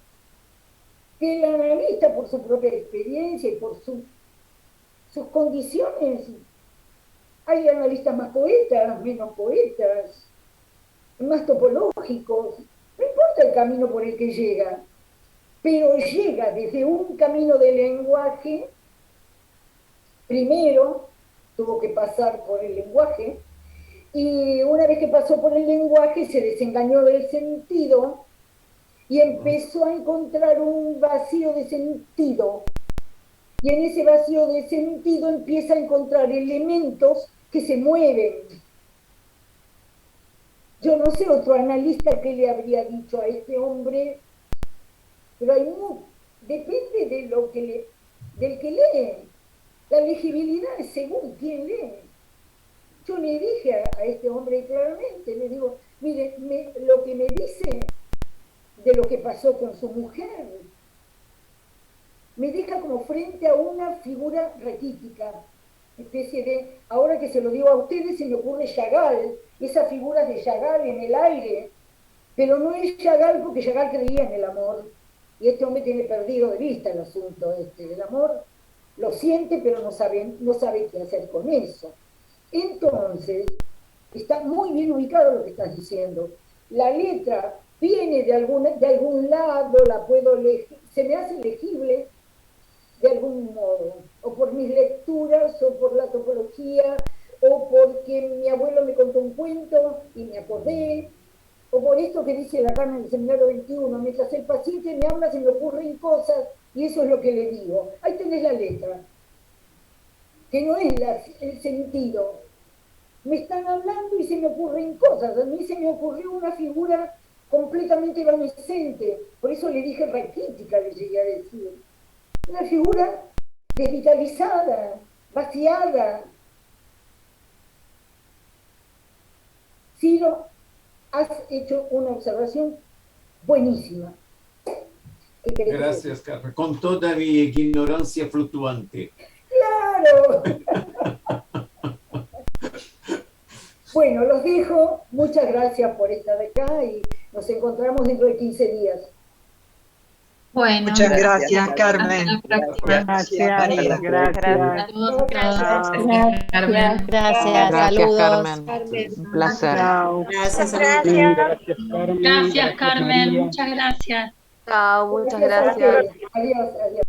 Que el analista, por su propia experiencia y por su sus condiciones. Hay analistas más poetas, menos poetas, más topológicos. No importa el camino por el que llega, pero llega desde un camino de lenguaje. Primero tuvo que pasar por el lenguaje, y una vez que pasó por el lenguaje se desengañó del sentido y empezó a encontrar un vacío de sentido. Y en ese vacío de sentido empieza a encontrar elementos que se mueven. Yo no sé otro analista que le habría dicho a este hombre, pero depende de del que lee. La legibilidad es según quién lee. Yo le dije a este hombre claramente, le digo, mire, lo que me dice de lo que pasó con su mujer, me deja como frente a una figura raquítica, especie de, ahora que se lo digo a ustedes, se me ocurre Chagall, esas figuras de Chagall en el aire, pero no es Chagall porque Chagall creía en el amor, y este hombre tiene perdido de vista el asunto del amor, lo siente, pero no sabe qué hacer con eso. Entonces, está muy bien ubicado lo que estás diciendo. La letra viene de algún lado, se me hace legible de algún modo, o por mis lecturas, o por la topología, o porque mi abuelo me contó un cuento y me acordé, o por esto que dice la Carmen del Seminario 21, mientras el paciente me habla se me ocurren cosas, y eso es lo que le digo. Ahí tenés la letra, que no es el sentido. Me están hablando y se me ocurren cosas. A mí se me ocurrió una figura completamente evanescente. Por eso le dije raquítica, le llegué a decir. Una figura desvitalizada, vaciada. Ciro, has hecho una observación buenísima. Gracias, Carmen. Con toda mi ignorancia fluctuante. ¡Claro! Bueno, los dejo. Muchas gracias por estar acá y nos encontramos dentro de 15 días. Bueno, muchas gracias, Carmen. Hasta la próxima. Gracias, María. Gracias. Saludos a todos. Gracias, Carmen. gracias, saludos. Carmen. Un placer. Gracias, Gracias, Carmen. Gracias, Carmen. María. Muchas gracias. Chao, muchas Gracias a gracias. ustedes. Adiós, adiós.